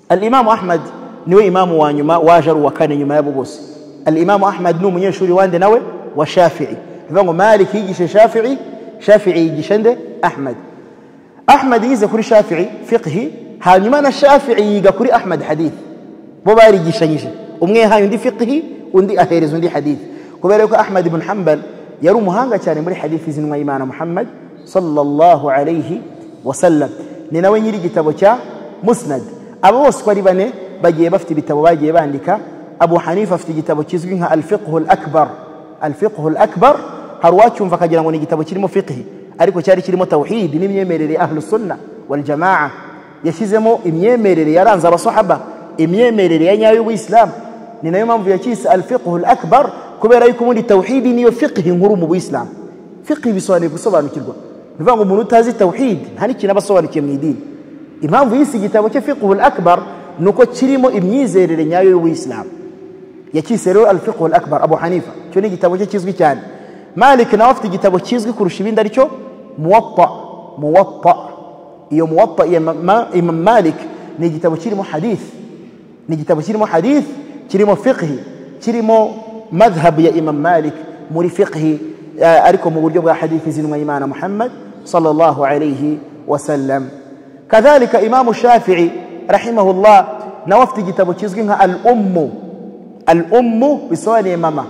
al-Imam Ahmad niwe imamu wa nyuma waje ari wa kane nyuma yabo bose al-Imam Ahmad ni umunyeshuri wande nawe wa Shafi'i bivuga Malik yigisha Shafi'i yigisha nde Ahmad yize kuri Shafi'i fiqh hanyuma na Shafi'i yiga kuri Ahmad hadith bo barigishanyije umwe hayo ndi fiqh undi ahereza undi hadith kubera ko Ahmad ibn Hanbal yari umuhanga cyane muri hadith zinwa y'Imana Muhammad sallallahu alayhi wasallam ni nawe nyiri gitabo cya Musnad abo bose bari bane bagiye bafite ibitabo bagiye bandika Abu Hanifa afite igitabo kizwi nka al-Fiqh al-Akbar harwacyumva kagira ngo ni igitabo kirimo fiqh ariko cyari kirimo tauhid n'imyemerere ahlus sunna wal jamaa yashizemo imyemerere yaranze abasahaba imyemerere ya nyayo y'Uislam ni nayo mpamvu yakise al-Fiqh al-Akbar kubera yuko muri tauhid niyo fiqh nkuru mu Islam fiqh bisobanuye gusobanukirwa bivuga ngo umuntu utazi tauhid nta n'ikintu abasobanukiye mu idini impamvu yisi igitabo cyo Fiqh al-Akbar nuko kirimo imyizerere nyayo y'Uislam yakise rero al-Fiqh al-Akbar Abu Hanifa cyo ni igitabo cyo kizwi cyane Malik nawe afite igitabo kizwi kurusha ibindi aricyo Muwatta iyo muwatta Imam Malik ni igitabo kirimo hadith, ni igitabo kirimo hadith, kirimo fiqh, kirimo madhhab ya Imam Malik muri fiqh, ariko mu buryo bwa hadith zinwa Imana Muhammad sallallahu alayhi wasallam. Kadhalika Imam Shafi'i rahimahullah nawe afite igitabo kizwi nka al-ummu bisobanuye mama,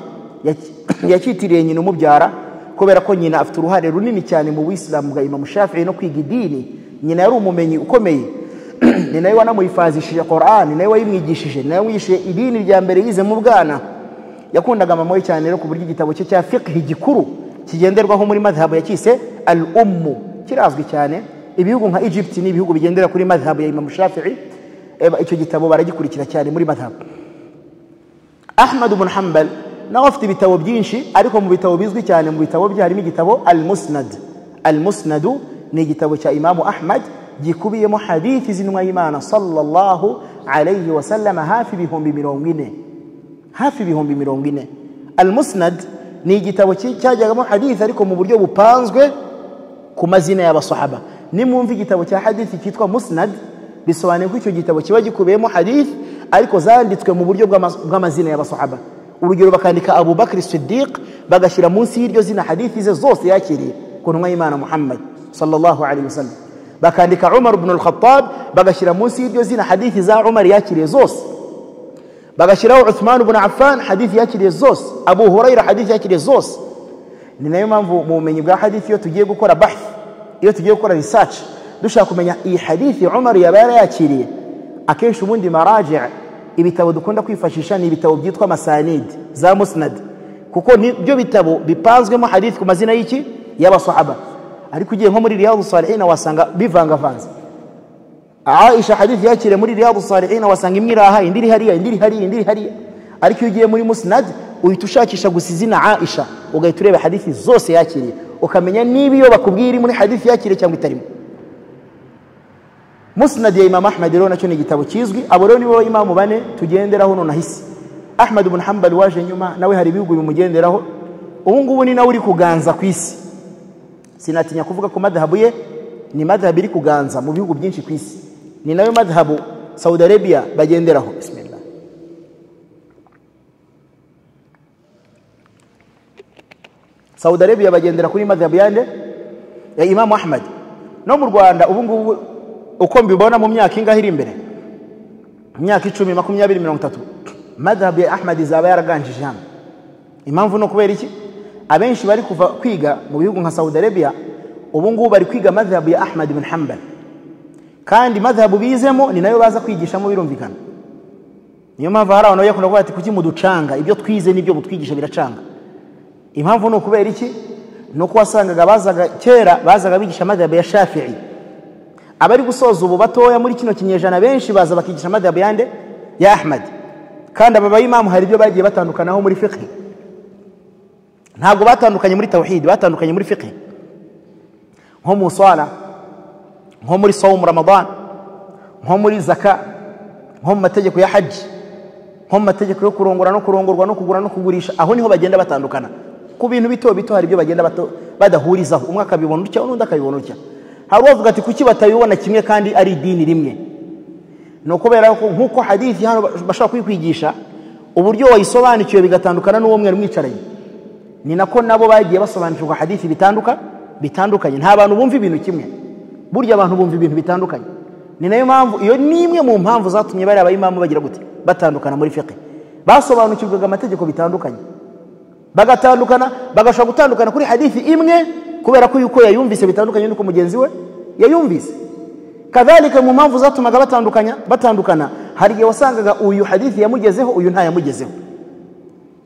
yakitiriye nyina umubyara kubera ko nyina afite uruhare runini cyane mu Islam bwa Imam Shafi'i no kwiga idini. Nyina yari umumenyi ukomeye, ni nawe wanamuhifazishije Qur'an, ni nawe wayimwigishije, ni nawe wishije idini rya mbere yize mu bwana. Yakundaga mama we cyane rero ku buryo igitabo cye cya fiqh gikuru kigenderwaho muri madhhabu yakise al-ummu kirazwi cyane. Ibihugu nka Egypt ni ibihugu bigendera kuri madhhabu ya Imam Shafi'i, icyo gitabo baragikurikira cyane muri madhhabu. Ahmad ibn Hanbal nawe afite ibitabo byinshi, ariko mu bitabo bizwi cyane mu bitabo bye harimo igitabo al-Musnad. Al-Musnad ni igitabo cya Imam Ahmad gikubiyemo hadithi zinwa Imana sallallahu alayhi wasallam hafi ibihumbi 40, hafi ibihumbi 40. Al-Musnad ni igitabo cyajyagamo hadithi ariko mu buryo bupanzwe ku mazina y'abasahaba. Nimwumva igitabo cya hadithi cyitwa Musnad bisobanuye ko icyo gitabo kiba gikubiyemo hadith ariko zanditswe mu buryo bw'amazina y'abasahaba. Urugero bakandika Abu Bakr Siddiq bagashyira munsi y'iryo zina hadithi ze zose yakiriye ku ntumwa y'Imana Muhammad sallallahu alayhi wasallam. Bakandika Umar ibn al-Khattab bagashyira munsi y'iryo zina hadithi za Umar yakiriye zose. Bagashyiraho Uthman ibn Affan hadithi yakiriye zose, Abu Hurairah hadithi yakiriye zose. Ni nayo mpamvu mu bumenyi bwa hadithi iyo tugiye gukora bahth, iyo tugiye gukora research, dushaka kumenya iyi hadithi Umar yabara yakiriye, akenshi ubundi maraji' ibitabo dukunda kwifashisha ni ibitabo byitwa masanid za Musnad, kuko nibyo bitabo bipanzwemo hadithi ku mazina y'iki y'abasahaba. Ariko ugiye nko muri Riyadus Salihin wasanga bivangavanze. Aisha hadithi yakiriye muri Riyadus Salihin wasanga imwe iraha indiri hariya indiri hariya indiri hariya. Ariko ugiye muri Musnad uhita ushakisha gusa izina Aisha ugahita ureba hadithi zose yakiriye, ukamenya niba iyo bakubwira muri hadithi yakiriye cyangwa itarimo. Musnad ya Imam Ahmad rero nacyo ni igitabo kizwi. Abo rero nibo imamu bane tugenderaho none hisi. Ahmad ibn Hanbal waje nyuma nawe hari ibihugu bimugenderaho, ubu ngubu ni nawe uri kuganza ku isi. Sinatinya kuvuga ko madhhabu ye ni madhhabu iri kuganza mu bihugu byinshi ku isi, ni nayo madhhabu Saudi Arabia bagenderaho. Bismillah. Saudi Arabia bagendera kuri madhhabu yande ya Imam Ahmad. No mu Rwanda ubu ngubu uko mbibona mu myaka ingahe iri imbere, myaka 10 20 30, madhhabu ya Ahmad izaba yaraganjije hano. Impamvu no kubera iki? Abenshi bari kuva kwiga mu bihugu nka Saudi Arabia ubu ngubu bari kwiga madhhabu ya Ahmad ibn Hanbal, kandi madhhabu bizemo ni nayo baza kwigishamo birumvikana. Niyo mpamvu hari abantu yakunda kuvuga ati kuki muducanga, ibyo twize nibyo mutwigisha biracanga. Impamvu no kubera iki? Nuko wasangaga bazaga kera bazaga bigisha madhhabu ya Shafi'i, abari gusoza ubu batoya muri kino kinyejana benshi baza bakigisha madhhabu yande ya Ahmad, kandi aba bayimamu hari ibyo bagiye batandukanaho muri fiqh. Ntabwo batandukanye muri tawhid, batandukanye muri fiqh. Nko mu swala, nko muri sawm Ramadan, nko muri zaka, nko mu mategeko ya haji, nko mu mategeko yo kurongora no kurongorwa no kugura no kugurisha, aho niho bagenda batandukana. Ku bintu bito bito hari ibyo bagenda badahurizaho, umwe akabibona utya n'undi akabibona utya. Hari uvuga ati kuki batayibona kimwe kandi ari idini rimwe? No kubera ko nkuko hadithi hano bashaka kwikwigisha uburyo wayisobanukiwe bigatandukana n'uwo mwe mwicaranye, ni nako nabo bagiye basobanukirwa hadithi bitandukanye. Nta bantu bumva ibintu kimwe, burya abantu bumva ibintu bitandukanye. Ni nayo mpamvu iyo nimwe mu mpamvu zatumye bari abayimamu bagira gute batandukana muri fiqh. Basobanukirwaga amategeko bitandukanye, bagatandukana, bagashobora gutandukana kuri hadithi imwe kubera ko yuko yayumvise bitandukanye nuko mugenzi we yayumvise. Kadhalika mu mpamvu zatumaga batandukana hari igihe wasangaga uyu hadithi yamugezeho uyu nta yamugezeho.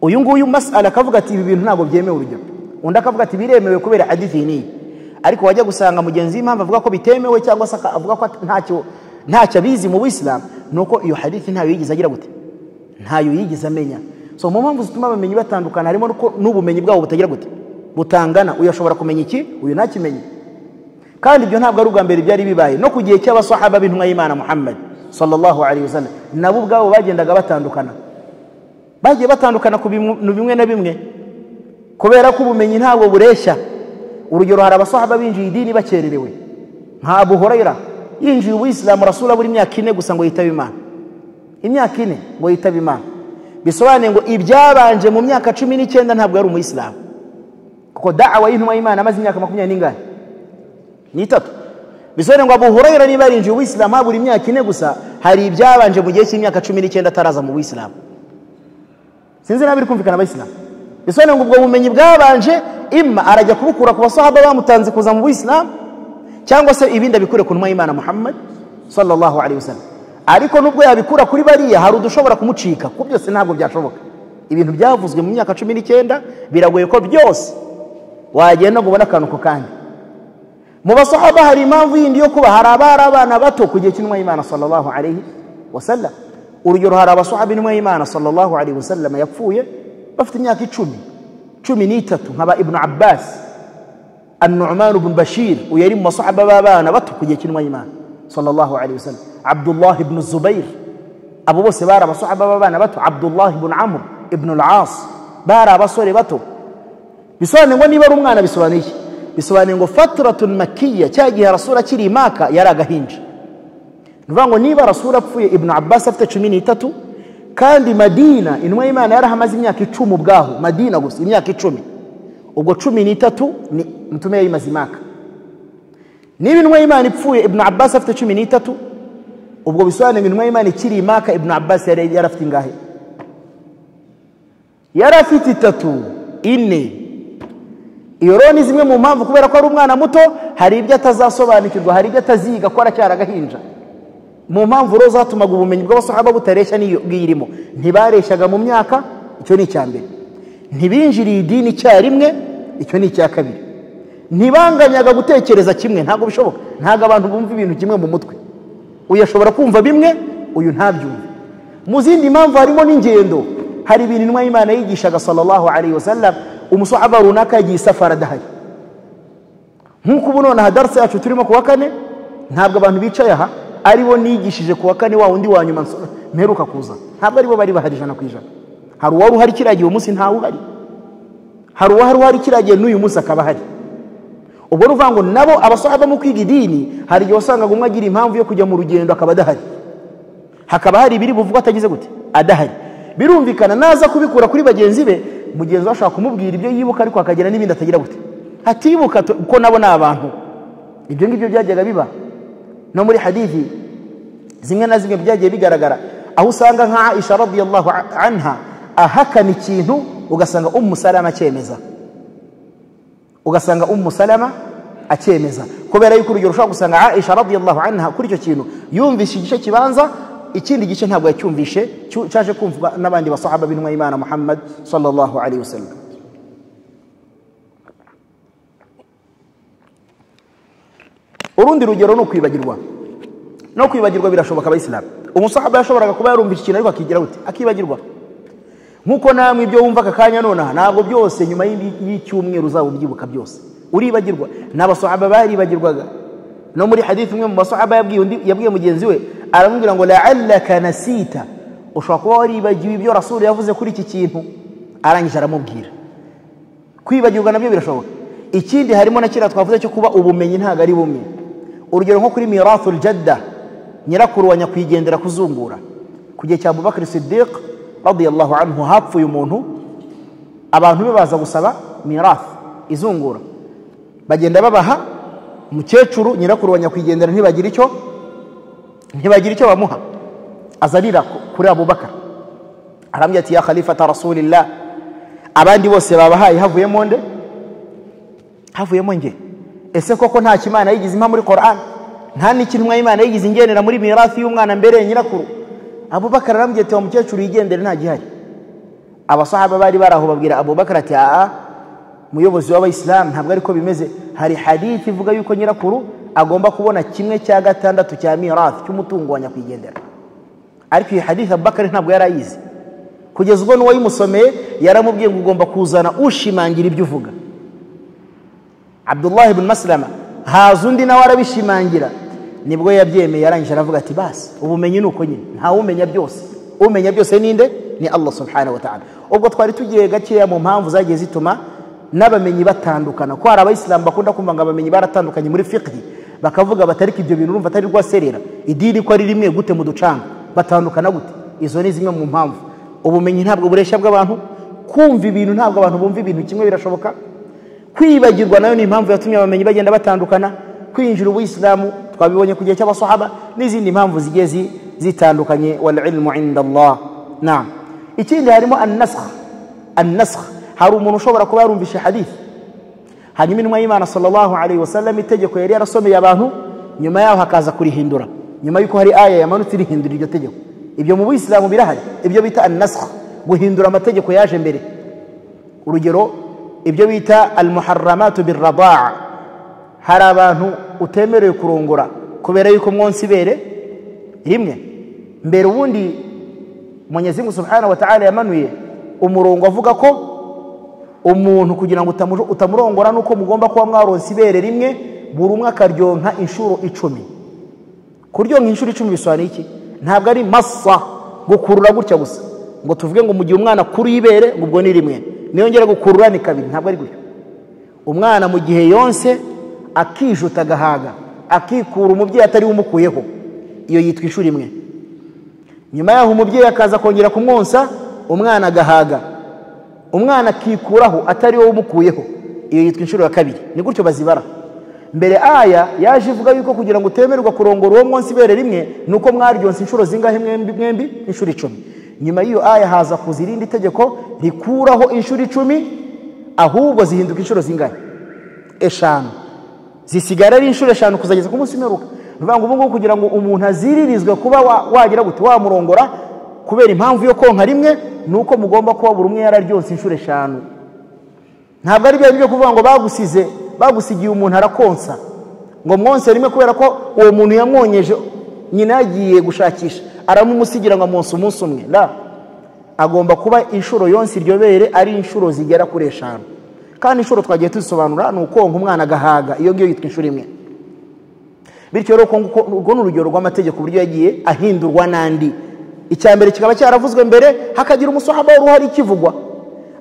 Uyu nguyu mas'ala akavuga ati ibi bintu ntabwo byemewe urugero, undi akavuga ati biremewe kubera hadithi ni. Ariko wajya gusanga mugenzi impamvu avuga ko bitemewe cyangwa se avuga ko ntacyo abizi mu Islam, nuko iyo hadithi ntayo yigize agira gute, ntayo yigize amenya. So mu mpamvu zituma abamenyi batandukana harimo n'ubumenyi bwabo butagira gute butangana. Uyashobora kumenya iki, uyu ntakimenye. Kandi ibyo ntabwo ari ubwa mbere byari bibaye, no ku gihe cy'abasahaba b'intumwa y'Imana Muhammad sallallahu alayhi wasallam nabo ubwabo bagendaga batandukana, bagiye batandukana ku bintu bimwe na bimwe kubera ko ubumenyi ntabwo bureshya. Urugero hari abasahaba binjiye idini bakererewe, nka Abu Huraira yinjiye ubuyisilamu rasula buri imyaka 4 gusa ngo yitaba Imana, imyaka 4 ngo yitaba Imana. Bisobanuye ngo ibyabanje mu myaka 19 ntabwo yari umuyisilamu, kuko da'wa y'intumwa y'Imana amaze imyaka 20 n'ingana n'itatu. Bisobanuye ngo Abu Huraira niba yinjiye ubuyisilamu buri imyaka 4 gusa, hari ibyabanje mu gihe cy'imyaka 19 ataraza mu buyisilamu. Sinzi nabiri kumvikana abayisilamu. Bisobanuye ngo ubwo bumenyi bwabanje imma arajya kubukura ku basahaba bamutanze kuza mu buyisilamu, cyangwa se ibindi abikure ku ntumwa y'Imana Muhammad sallallahu alaihi wasallam. Ariko nubwo yabikura kuri bariya hari udushobora kumucika, ku byose ntabwo byashoboka. Ibintu byavuzwe mu myaka 19 biragoye ko byose wagenda ngo ubone akantu ko kandi. Mu basahaba hari impamvu yindi yo kuba hari abana bato ku gihe cy'intumwa y'Imana sallallahu alaihi wasallam. Urugero hari abasahaba intumwa y'Imana sallallahu alaihi wasallam yapfuye bafite imyaka 13 nkaba Ibn Abbas, An-Nu'man ibn Bashir uyari mu basahaba b'abana bato ku gihe cy'intumwa y'Imana sallallahu alaihi wasallam, Abdullah ibn Zubair, abo bose bari abasahaba b'abana bato, Abdullah ibn Amr ibn al-As bari abasore bato. Bisobanuye ngo niba ari umwana bisobanuye iki? Bisobanuye ngo fatratun makkiyya, cyagihe Rasul akiri Maka yari agahinja. Nuvuga ngo niba Rasul apfuye Ibn Abbas afite 13 kandi Madina intumwa y'Imana yarahamaze imyaka 10 ubwaho, Madina gusa imyaka 10, ubwo 13 ni mtume yayimaze Maka. Niba intumwa y'Imana ipfuye Ibn Abbas afite 13, ubwo bisobanuye intumwa y'Imana ikiri Maka Ibn Abbas yari afite ingahe? Yari afite 3 4. Iyo rero ni zimwe mu mpamvu, kubera ko ari umwana muto hari ibyo atazasobanukirwa, hari ibyo ataziga ko aracyari agahinja. Mu mpamvu rero zatumaga ubumenyi bw'abasahaba butareshya niyo bwirimo, ntibareshyaga mu myaka, icyo ni icyambere. Ntibinjiriye idini icyarimwe, icyo ni icya kabiri. Ntibanganyaga gutekereza kimwe, ntabwo bishoboka. Ntabwo abantu bumva ibintu kimwe mu mutwe, uyu ashobora kumva bimwe uyu ntabyumve. Mu zindi mpamvu harimo n'ingendo. Hari ibintu intumwa y'Imana yigishaga sallallahu alaihi wasallam, umusahaba runaka yagiye safara adahari. Nk'uko ubu none darasa yacu turimo kuwa 4 ntabwo abantu bicaye aha aribo nigishije kuwa 4 wa undi wa nyuma mperuka kuza, ntabwo aribo bari bahari 100%. Hari uwari uhari kiragiye umunsi ntawe uhari, hari uwari uhari kiragiye n'uyu munsi akaba hari. Ubwo ruvuga ngo nabo abasahaba mu kwiga idini hari igihe wasangaga umwe agira impamvu yo kujya mu rugendo akaba adahari, hakaba hari ibiri buvugwa atagize gute adahari. Birumvikana naza kubikura kuri bagenzi be, mugenzi washaka kumubwira ibyo yibuka ariko akagira n'ibindi atagira gute atibuka, ko nabo n'abantu. Ibyo ngibyo byajyaga biba no muri hadithi zimwe na zimwe byagiye bigaragara, aho usanga nka Aisha radiyallahu anha ahakana ikintu ugasanga Salama acyemeza, ugasanga Salama acyemeza, kubera yuko urugero ushobora gusanga Aisha radiyallahu anha kuri icyo kintu yumvishe igice kibanza, ikindi gice ntabwo yacyumvishe, cyaje kumvwa n'abandi basahaba b'intumwa y'Imana Muhammad sallallahu alaihi wasallam. Urundi rugero no kwibagirwa. No kwibagirwa birashoboka abayisilamu. Umusahaba yashoboraga kuba yarumvishe ikintu ariko akigira gute akibagirwa. Nkuko namwe ibyo wumva akanya none ntabwo byose nyuma y'icyumweru uzabubyibuka byose, uribagirwa. N'abasahaba baribagirwaga. No muri hadith umwe mu basahaba yabwiye mugenzi we, aramubwira ngo la'allaka nasita, ushobora kuba waribagiwe ibyo Rasul yavuze kuri iki kintu. Arangije aramubwira. Kwibagirwa nabyo birashoboka. Ikindi harimo na kira twavuze cyo kuba ubumenyi ntago ari bumwe. Urugero nko kuri mirathul jadda, nyirakuru wa nyakwigendera kuzungura, ku gihe cya Abu Bakr Siddiq radiyallahu anhu hapfuye umuntu, abantu be baza gusaba mirath izungura, bagenda babaha umukecuru nyirakuru wa nyakwigendera, ntibagira icyo bamuha. Azarira kuri Abu Bakar, arambye ati ya khalifata rasulillah, abandi bose babahaye havuyemo nde? Havuyemo nge. Ese koko nta kimana yigize impa muri Qur'an? Nta n'ikintu Imana yigize ingenera muri mirathi y'umwana mbere nyirakuru? Abu Bakar arambye ati umukecuru yigendere nta gihari. Abasahaba bari baraho babwira Abu Bakar ati muyobozi w'abayisilamu ntabwo ariko bimeze, hari hadith ivuga yuko nyirakuru agomba kubona 1/6 cya mirath cy'umutungo wa nyakwigendera. Ariko iyi hadith Abu Bakar ntabwo yarayizi, kugeza ubwo n'uwayimusomeye yaramubwiye ngo ugomba kuzana ushimangira ibyo uvuga. Abdullah ibn Maslama haza undi nawe arabishimangira, nibwo yabyemeye. Yarangije aravuga ati basi ubumenyi nuko nyine nta umenya byose, umenya byose ninde? Ni Allah subhanahu wa ta'ala. Ubwo twari tugiye gakeya mu mpamvu zagiye zituma n'abamenyi batandukana, ko hari abayisilamu bakunda kumva ngo abamenyi baratandukanye muri fiqh, bakavuga batarika ibyo bintu urumva atari rwaserera idini ko ari rimwe gute mu ducanga batandukana gute. Izo ni zimwe mu mpamvu. Ubumenyi ntabwo bureshya bw'abantu, kumva ibintu ntabwo abantu bumva ibintu kimwe birashoboka, kwibagirwa nayo ni impamvu yatumye abamenyi bagenda batandukana, kwinjira ubuyisilamu twabibonye ku gihe cy'abasahaba n'izindi mpamvu zigiye zitandukanye. Wal ilmu inda Allah. Naam. Ikindi harimo an-nasakh. Hari umuntu ushobora kuba yarumvishe hadith, hanyuma intumwa y'Imana sallallahu alayhi wasallam itegeko yari yarasomeye abantu, nyuma yaho hakaza kurihindura, nyuma yuko hari aya yamanutse irihindura iryo tegeko. Ibyo mu buyisilamu birahari, ibyo bita an-nasakh, guhindura amategeko yaje mbere. Urugero, ibyo bita al-muharramatu bir-radaa. Hari abantu utemerewe kurongora kubera yuko mwonsi bere rimwe. Mbere ubundi Mwenyezi Mungu Subhanahu wa Ta'ala yamanuye umurongo avuga ko umuntu kugira ngo utamurongora nuko mugomba kuba mwaronsi bere rimwe, buri umwe akaryonka inshuro 10. Kuryonka inshuro 10 bisobanuye iki? Ntabwo ari massa gukurura gutya gusa ngo tuvuge ngo mu gihe umwana kuri ibere ubwo ni rimwe, niyongera gukurura ni kabiri. Ntabwo ari gutyo. Umwana mu gihe yonse akijuta gahaga akikura umubyeyi atari umukuyeho, iyo yitwa inshuro imwe. Nyuma yaho umubyeyi akaza kongera kumwonsa, umwana gahaga, umwana akikuraho atari wo umukuyeho, iyo yitwa inshuro ya kabiri. Ni gutyo bazibara. Mbere aya yaje ivuga yuko kugira ngo utemererwa kurongora uwo mwonsi bere rimwe nuko mwaryonse inshuro zingahe mwembi? Inshuro 10. Nyuma y'iyo aya haza kuzirindi tegeko rikuraho inshuro 10, ahubwo zihinduka inshuro zingahe? 5. Zisigara ari inshuro 5 kuzageza ku munsi w'imperuka. Nuvuga ngo kugira ngo umuntu aziririzwe kuba wagira gute wamurongora kubera impamvu yo konka rimwe, nuko mugomba kuba buri umwe yararyonse inshuro 5. Ntabwo ari byo kuvuga ngo bagusigiye umuntu arakonsa ngo mwonse rimwe kubera ko uwo muntu yamwonyeje nyina yagiye gushakisha aramumusigira ngo amonse umunsi umwe. La, agomba kuba inshuro yonse iryo bere ari inshuro zigera kuri 5. Kandi inshuro twagiye tuzisobanura nuko umwana gahaga, iyo ngiyo yitwa inshuro imwe. Bityo rero ubwo n'urugero rw'amategeko uburyo yagiye ahindurwa nandi. Icyambere kikaba cyaravuzwe mbere hakagira umusahaba wari ikivugwa,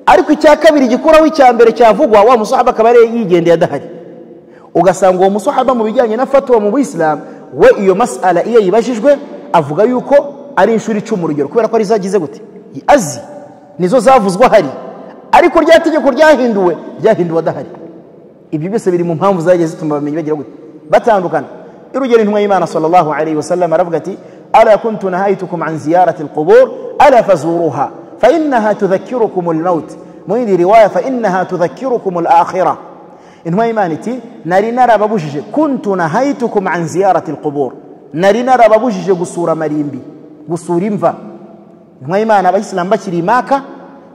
ariko icya kabiri gikuraho icyambere cyavugwa wa musahaba akaba ari yigendeye adahari. Ugasanga uwo musahaba mu bijyanye na fatwa mu Islam we iyo mas'ala iyo yibajijwe avuga yuko ari inshuro 10 urugero, kubera ko ari zagize gute azi nizo zavuzwa hari, ariko rya tegeko ryahinduwe adahari. Ibyo byose biri mu mpamvu zagiye zituma bamenye bagira gute batandukana. Urugero intumwa y'Imana sallallahu alayhi wasallam aravuga ati ala kuntu nahaytukum an ziyarati alqubur ala fazuruha fa innaha tudhakkirukum almaut, mu yindi riwaya fa innaha tudhakkirukum alakhirah. Intumwa y'Imana iti nari narababujije, kuntu nahaytukum an ziyarati alqubur, nari narababujije gusura marimbi, gusura imva. Intumwa y'Imana abayisilamu bakiri Maka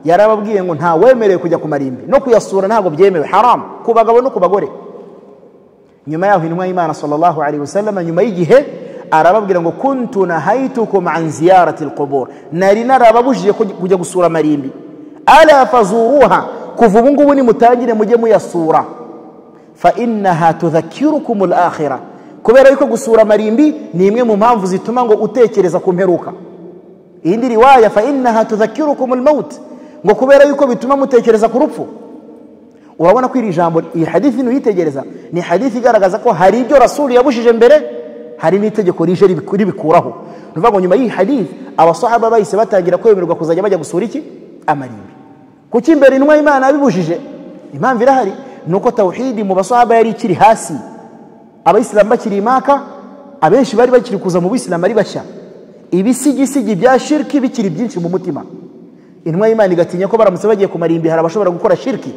yarababwiye ngo nta wemerewe kujya ku marimbi, no kuyasura ntabwo byemewe, haram ku bagabo no ku bagore. Nyuma yaho intumwa y'Imana sallallahu alayhi wasallam nyuma y'igihe arababwira ngo kuntu nahaytukum an ziyarati alqubur, nari narababujije kujya gusura marimbi, ala fazuruha, kuva ubu ngubu nimutangire mujye muyasura, fa innaha tudhakkirukum alakhirah, kubera yuko gusura marimbi ni imwe mu mpamvu zituma ngo utekereza ku mperuka. Indi riwaya fa innaha tudhakkirukum almaut, ngo kubera yuko bituma mutekereza ku rupfu. Urabona ko iri jambo iyi hadithi nuyitegereza ni hadithi igaragaza ko hari ibyo Rasul yabujije mbere, hari n'itegeko rije ribikuraho. Nuvuga ngo nyuma y'iyi hadithi abasahaba bahise batangira kwemererwa kuzajya bajya gusura iki amarimbi. Kuki imbere intumwa y'Imana yabibujije? Impamvu irahari nuko tauhidi mu basahaba yari ikiri hasi, abayisilamu bakiri Maka, abenshi bari bakiri kuza mu Islam ari bashya, ibisigisigi bya shirki bikiri byinshi mu mutima. Intumwa y'Imana igatinya ko baramutse bagiye ku marimbi hari abashobora gukora shirki,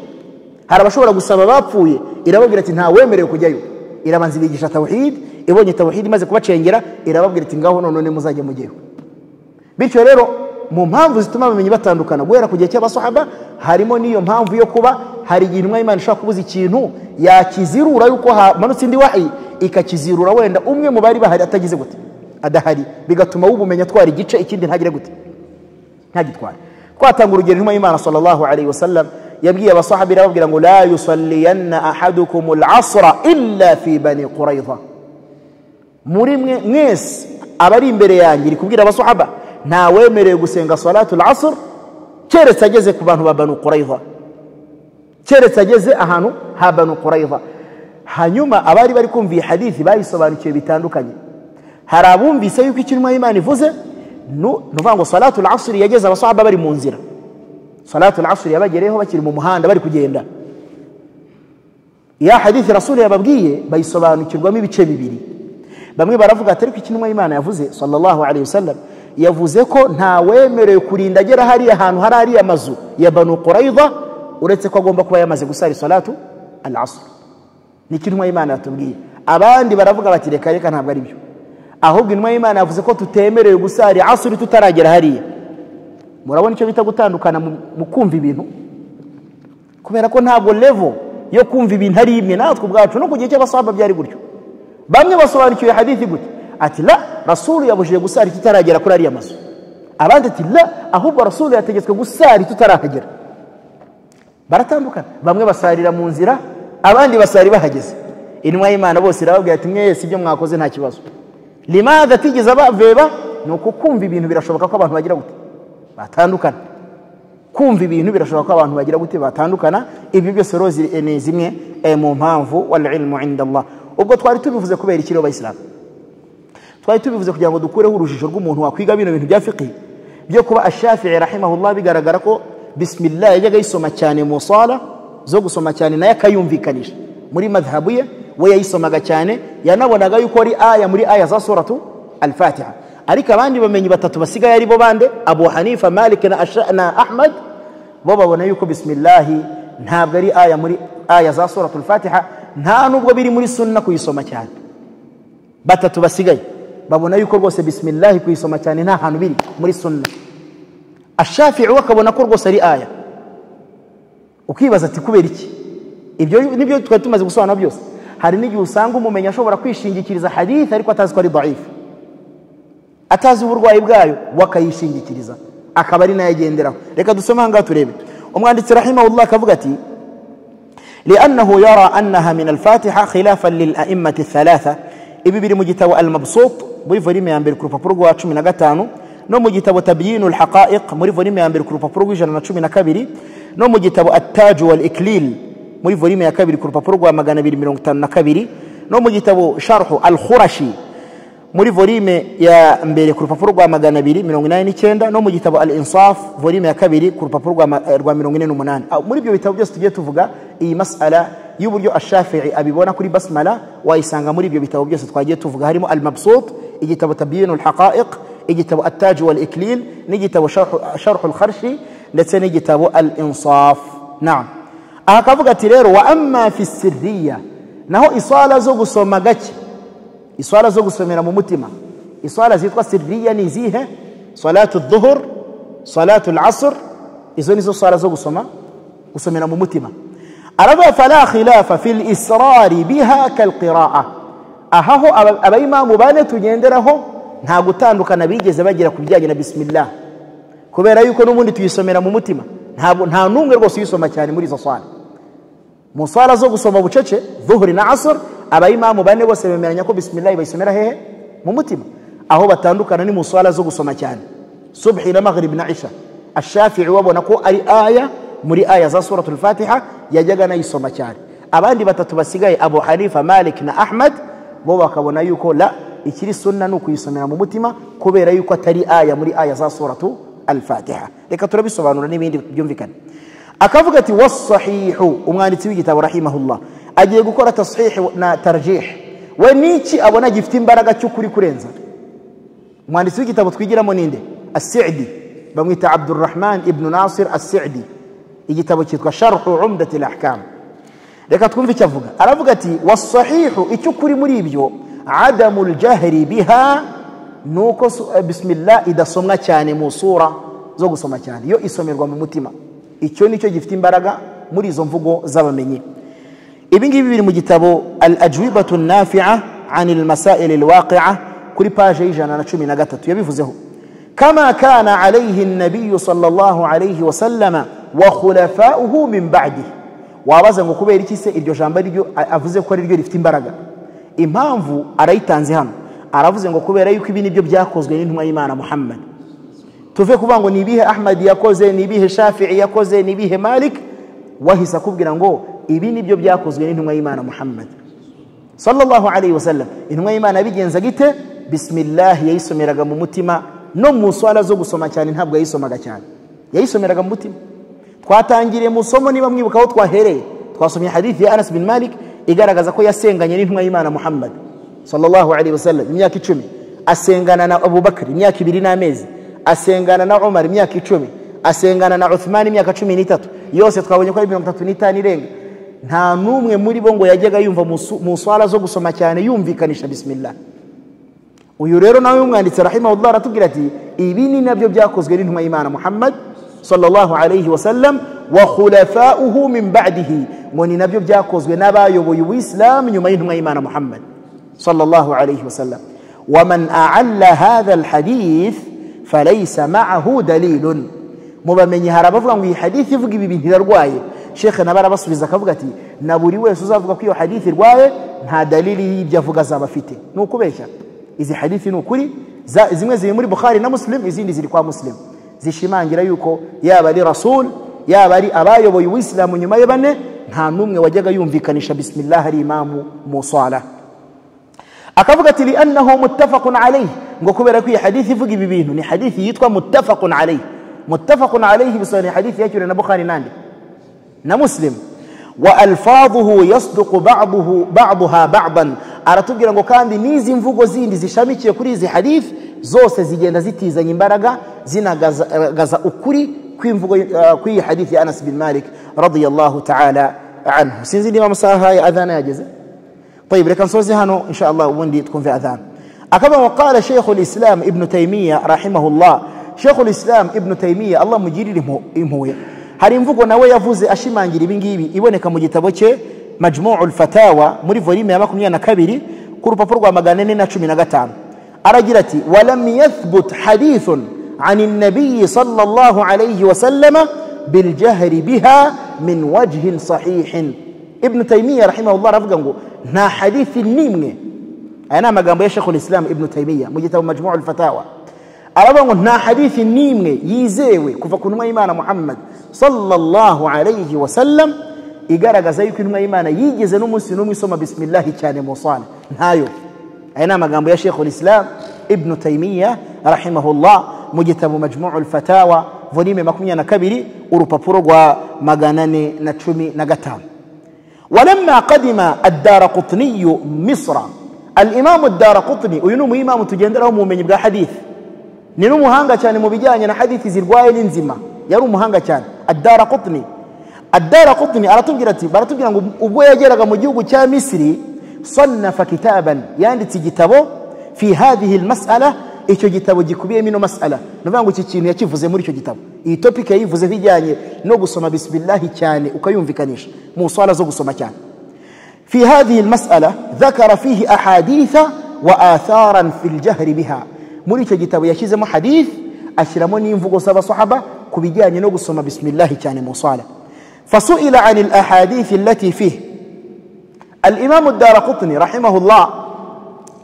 hari abashobora gusaba bapfuye, irababwira ati nta wemerewe kujyayo. Irabanza ibigisha tauhid, ibonye tauhid imaze kubacengera irababwira ati ngaho none muzajya mujyeho. Bityo rero mu mpamvu zituma abamenyi batandukana guhera ku gihe cy'abasahaba harimo niyo mpamvu yo kuba hari igihe intumwa y'Imana ishaka kubuza ikintu yakizirura yuko manutse indi wahi ikakizirura, wenda umwe mu bari bahari atagize gute adahari, bigatuma wubumenya twari igice ikindi ntagire gute ntagitwara. Kwatanga urugero intumwa y'Imana sallallahu alayhi wasallam yabwiye abasahabi arababwira ngo la yusalliyanna ahadukum al-asra illa fi bani Quraidha, muri mwese abari imbere yanjye iri kubwira abasahaba nta wemerewe gusenga salatu al-asr keretse ageze ku bantu ba Banu Quraidha, keretse ageze ahantu ha Banu Quraidha. hanyuma abari bari kumva hadithi bayisobanukiye bitandukanye. Hari abumvise yuko ikinwa Imana ivuze nuvuga ngo salatul asr yageze abasahaba bari mu nzira, salatul asr yabagereho bakiri mu muhanda bari kugenda. Ya hadithi Rasul yababwiye bayisobanukirwamo ibice bibiri. Bamwe baravuga ati ariko ikinwa Imana yavuze sallallahu alayhi wasallam yavuze ko nta wemerewe kurinda agera hari ahantu hari ari amazu ya Banu Quraidha uretse ko agomba kuba yamaze gusari salatu al-asr. Nikinwa Imana yatubwiye. Abandi baravuga bati reka reka ntabwo ari byo, ahubwo inwa Imana yavuze ko tutemerewe gusari asr tutaragera hariya. Murabona icyo bita gutandukana mu kumva ibintu, kubera ko ntabwo level yo kumva ibintu ari imwe. Natwe ubwacu no kugiye cy'abasahaba byari gutyo. Bamwe basobanukiye hadithi gute ati la Rasul yabujije gusari tutaragera kuri ariya mazu, abandi ati la ahubwo Rasul yategetswe gusari tutarahagera. Baratandukana, bamwe basarira mu nzira, abandi basari bahageze. Inwa Imana bose irababwira ati mwese ibyo mwakoze nta kibazo. Limadha tigeza baveba nuko kumva ibintu birashoboka ko abantu bagira gute batandukana. Kumva ibintu birashoboka ko abantu bagira gute batandukana. Ibi byose rozi ni zimwe mu mpamvu wal ilmu inda Allah. Ubwo twari tubivuze kubera ikiro bayislam, twari tubivuze kugira ngo dukureho urujijo rw'umuntu wakwiga bino bintu bya fiqh byo kuba ash-Shafi'i rahimahullah bigaragara ko bismillah yajyaga yisoma cyane mu sala zo gusoma cyane naye akayumvikanisha. Muri madhhabu ye we yayisomaga cyane, yanabonaga yuko ari aya muri aya za suratu al-Fatiha. Ariko abandi bamenyi batatu basigaye ari bo bande Abu Hanifa, Malik na Ahmad, bo babona yuko bismillah ntabwo ari aya muri aya za suratu al-Fatiha, nta nubwo biri muri sunna kuyisoma cyane. Batatu basigaye babona yuko rwose bismillah kuyisoma cyane nta hantu biri muri sunna. Ash-Shafi'i wakabona ko rwose ari aya. Ukibaza ati kubera iki? Ibyo nibyo twari tumaze gusobanura byose. Hari n'igihe usanga umumenya ashobora kwishingikiriza hadith ariko atazi ko ari dhaif, atazi uburwayi bwayo wakayishingikiriza akaba ari nayo agenderaho. Reka dusome hanga turebe. Umwanditsi rahimahullah akavuga ati لأنه يرى أنها من الفاتحة خلافا للأئمة الثلاثة. ibi biri mu gitabo al-Mabsut muri volume ya mbere ku rupapuro rwa 15, no mu gitabo Tabyinul Haqa'iq muri volume ya mbere ku rupapuro rwa 112, no mu gitabo At-Taj wal-Iklil muri volume ya kabiri ku rupapuro rwa 252, no mu gitabo Sharh al-Khurashi muri volume ya mbere ku rupapuro rwa 289, no mu gitabo Al-Insaf volume ya kabiri ku rupapuro rwa 48. Muri ibyo bitabo byose tugiye tuvuga iyi mas'ala y'uburyo ash-Shafi'i abibona kuri basmala wayisanga muri ibyo bitabo byose twagiye tuvuga, harimo al-Mabsut, igitabo Tabyinul Haqa'iq, igitabo At-Taj wal-Iklil, n'igitabo Sharh al-Kharshi, ndetse n'igitabo Al-Insaf. Naam, akavuga ati rero wa amma fi sirriya, naho iswala zo gusoma gake, iswala zo gusomera mu mutima, iswala zitwa sirriya ni zihe? Salatu adh-dhuhr, salatu al-asr, izo nizo swala zo gusomera mu mutima. Aravuga fala khilafa fil israri biha kal qira'a. Ahaho abayimamu bane tugenderaho nta gutandukana bigeze bagira kubijyanye na bismillah, kubera yuko n'ubundi tuyisomera mu mutima. Nta numwe rwose yisoma cyane muri izo swala. Mu swala zo gusoma bucece dhuhri na asr, abayimamu bane bose bemeranya ko bismillah bayisomera hehe? Mu mutima. Aho batandukana ni mu swala zo gusoma cyane subhi na maghrib na isha. Ash-Shafi'i wabona ko ari aya muri aya za suratul Fatiha yajyaga nayisoma cyane. Abandi batatu basigaye Abu Hanifa, Malik na Ahmad, bo bakabona yuko la ikiri sunna no kuyisomera mu mutima kubera yuko atari aya muri aya za suratul Fatiha. Reka turabisobanura n'ibindi byumvikana. Akavuga ati was-sahihu, umwanditsi w'igitabo rahimahullah agiye gukora tasihih na tarjih. We niki abona gifite imbaraga cy'ukuri kurenza? Umwanditsi w'igitabo twigiramo ninde? As-Sa'di, bamwita Abdurrahman ibn Nasir As-Sa'di. Igitabo cyitwa Sharh Umdatil Ahkam. Reka twumve icyo avuga. Aravuga ati was-sahihu, icyo kuri muri ibyo adamul jahri biha, nuko bismillah idasomwa cyane mu sura zo gusoma cyane, yo isomerwa mu mutima. Icyo nicyo gifite imbaraga muri izo mvugo z'abamenyi. Ibi ngibi biri mu gitabo Al-Ajwibatu an-Nafi'a 'anil Masail al-Waqi'a kuri page 113 yabivuzeho. Kama kana alayhi an-nabiy sallallahu alayhi wa sallama wa khulafa'uhu min ba'di. Wabaza ngo kubera iki se iryo jambo ryo avuze ko ari ryo rifite imbaraga? Impamvu arayitanze hano, aravuze ngo kubera yuko ibi nibyo byakozwe n'intumwa y'Imana Muhammad. Tuve kuvuga ngo nibihe Ahmad yakoze, nibihe Shafi'i yakoze, nibihe Malik, wahisa kubwira ngo ibi nibyo byakozwe n'intumwa y'Imana Muhammad sallallahu alayhi wasallam intumwa y'Imana bigenza gite bismillah yayisomeraga mu mutima no mu swala zo gusoma cyane ntabwo yayisomaga cyane yayisomeraga mu mutima twatangiriye mu somo niba mwibuka aho twahereye twasomye hadithi ya Anas bin Malik igaragaza ko yasenganye n'intumwa y'Imana Muhammad sallallahu alayhi wasallam imyaka 10 asengana na Abu Bakr imyaka 2 n'amezi asengana na Umar imyaka 10 asengana na Uthman imyaka 13 yose twabonye ko ari 35 irenga nta numwe muri bo ngo yajyaga yumva mu swala zo gusoma cyane yumvikanisha bismillah uyu rero nawe umwanditsi rahimahullah aratubwira ati ibi ni nabyo byakozwe n'intumwa y'Imana Muhammad sallallahu alayhi wasallam wa khulafa'uhu min ba'dihi ngo ni nabyo byakozwe n'abayoboye ubuislam nyuma y'intumwa y'Imana Muhammad sallallahu alayhi wasallam wa man a'alla hadha alhadith falaysa ma'ahu dalilun mubamenye harabavuga ngo iyi hadith ivuga ibi bintu irarwaye Sheikh nabara basubiza akavuga ati na buri wese uzavuga ko iyo hadith irwaye nta dalili y'ibyo avuga zaba afite nukubeshya izi hadithi nukuri zimwe ziri muri Bukhari na Muslim izindi ziri kwa Muslim zishimangira yuko yaba ari rasul yaba ari abayoboye uislamu nyuma y'abane nta numwe wajyaga yumvikanisha bismillah ari imamu mu swala akavuga ati li annahu muttafaqun alayhi ngo kubera ko iyi hadithi ivuga ibi bintu ni hadithi yitwa muttafaqun alayhi bisani hadithi yakira na Bukhari nandi na Muslim wa alfadhuhu yasduqu ba'daha ba'dan aratubwira ngo kandi nizi mvugo zindi zishamikiye kuri izi hadith zose zigenda zitizanya imbaraga zinagaza ukuri kw'imvugo kw'iyi hadith ya Anas bin Malik radiyallahu ta'ala anhu sinzi niba masaha ya adhana yageze طيب reka nsoze hano insha Allah ubundi twumve adhan akaba waqala Sheikh al-Islam Ibn Taymiyyah rahimahullah Sheikh al-Islam Ibn Taymiyyah Allah mujirire impuye hari imvugo nawe yavuze ashimangira ibingibi iboneka mu gitabo cye Majmu'ul Fatawa muri volume ya 22 ku rupapuro rwa 415 aragira ati walam yathbut hadithun 'an an-nabiy sallallahu alayhi wa sallam bil jahri biha min wajhin sahihin Ibn Taymiyyah rahimahullah ravuga ngo nta hadithi nimwe ana magambo ya Sheikh al-Islam Ibn Taymiyyah mu gitabo Majmu'ul Fatawa aravuga ngo nta hadithi nimwe yizewe kuva ku ntumwa y'Imana Muhammad sallallahu alayhi wa sallam igaragaza yuko intumwa y'Imana yigeze n'umunsi n'umwe isoma bismillah cyane mu swala ntayo ana magambo ya Sheikh al-Islam Ibn Taymiyyah rahimahullah mu gitabo Majmu'ul Fatawa volume 22 urupapuro rwa 415 ولما قدم الدارقطني مصر الامام الدارقطني uyu ni imam tugenderaho mu bumenyi bwa hadith ni n'umuhanga cyane mu bijyanye na hadithi zirwaye n'inzima yari umuhanga cyane الدارقطني aratubwira ati baratubwira ngo ubwo yageraga mu gihugu cya Misri صنف كتابا yanditse igitabo fi hadhihi almas'ala icyo gitabo gikubiyemo ino mas'ala nuvuga ngo iki kintu yakivuze muri icyo gitabo iyi topic yayivuze bijyanye no gusoma bismillah cyane ukayumvikanisha mu swala zo gusoma cyane في هذه المسألة ذكر فيه أحاديث وآثارا في الجهر بها muri icyo gitabo yashizemo hadith ashiramo n'imvugo z'abasahaba kubijyanye no gusoma bismillah cyane mu swala فسئل عن الأحاديث التي فيه الإمام الدارقطني رحمه الله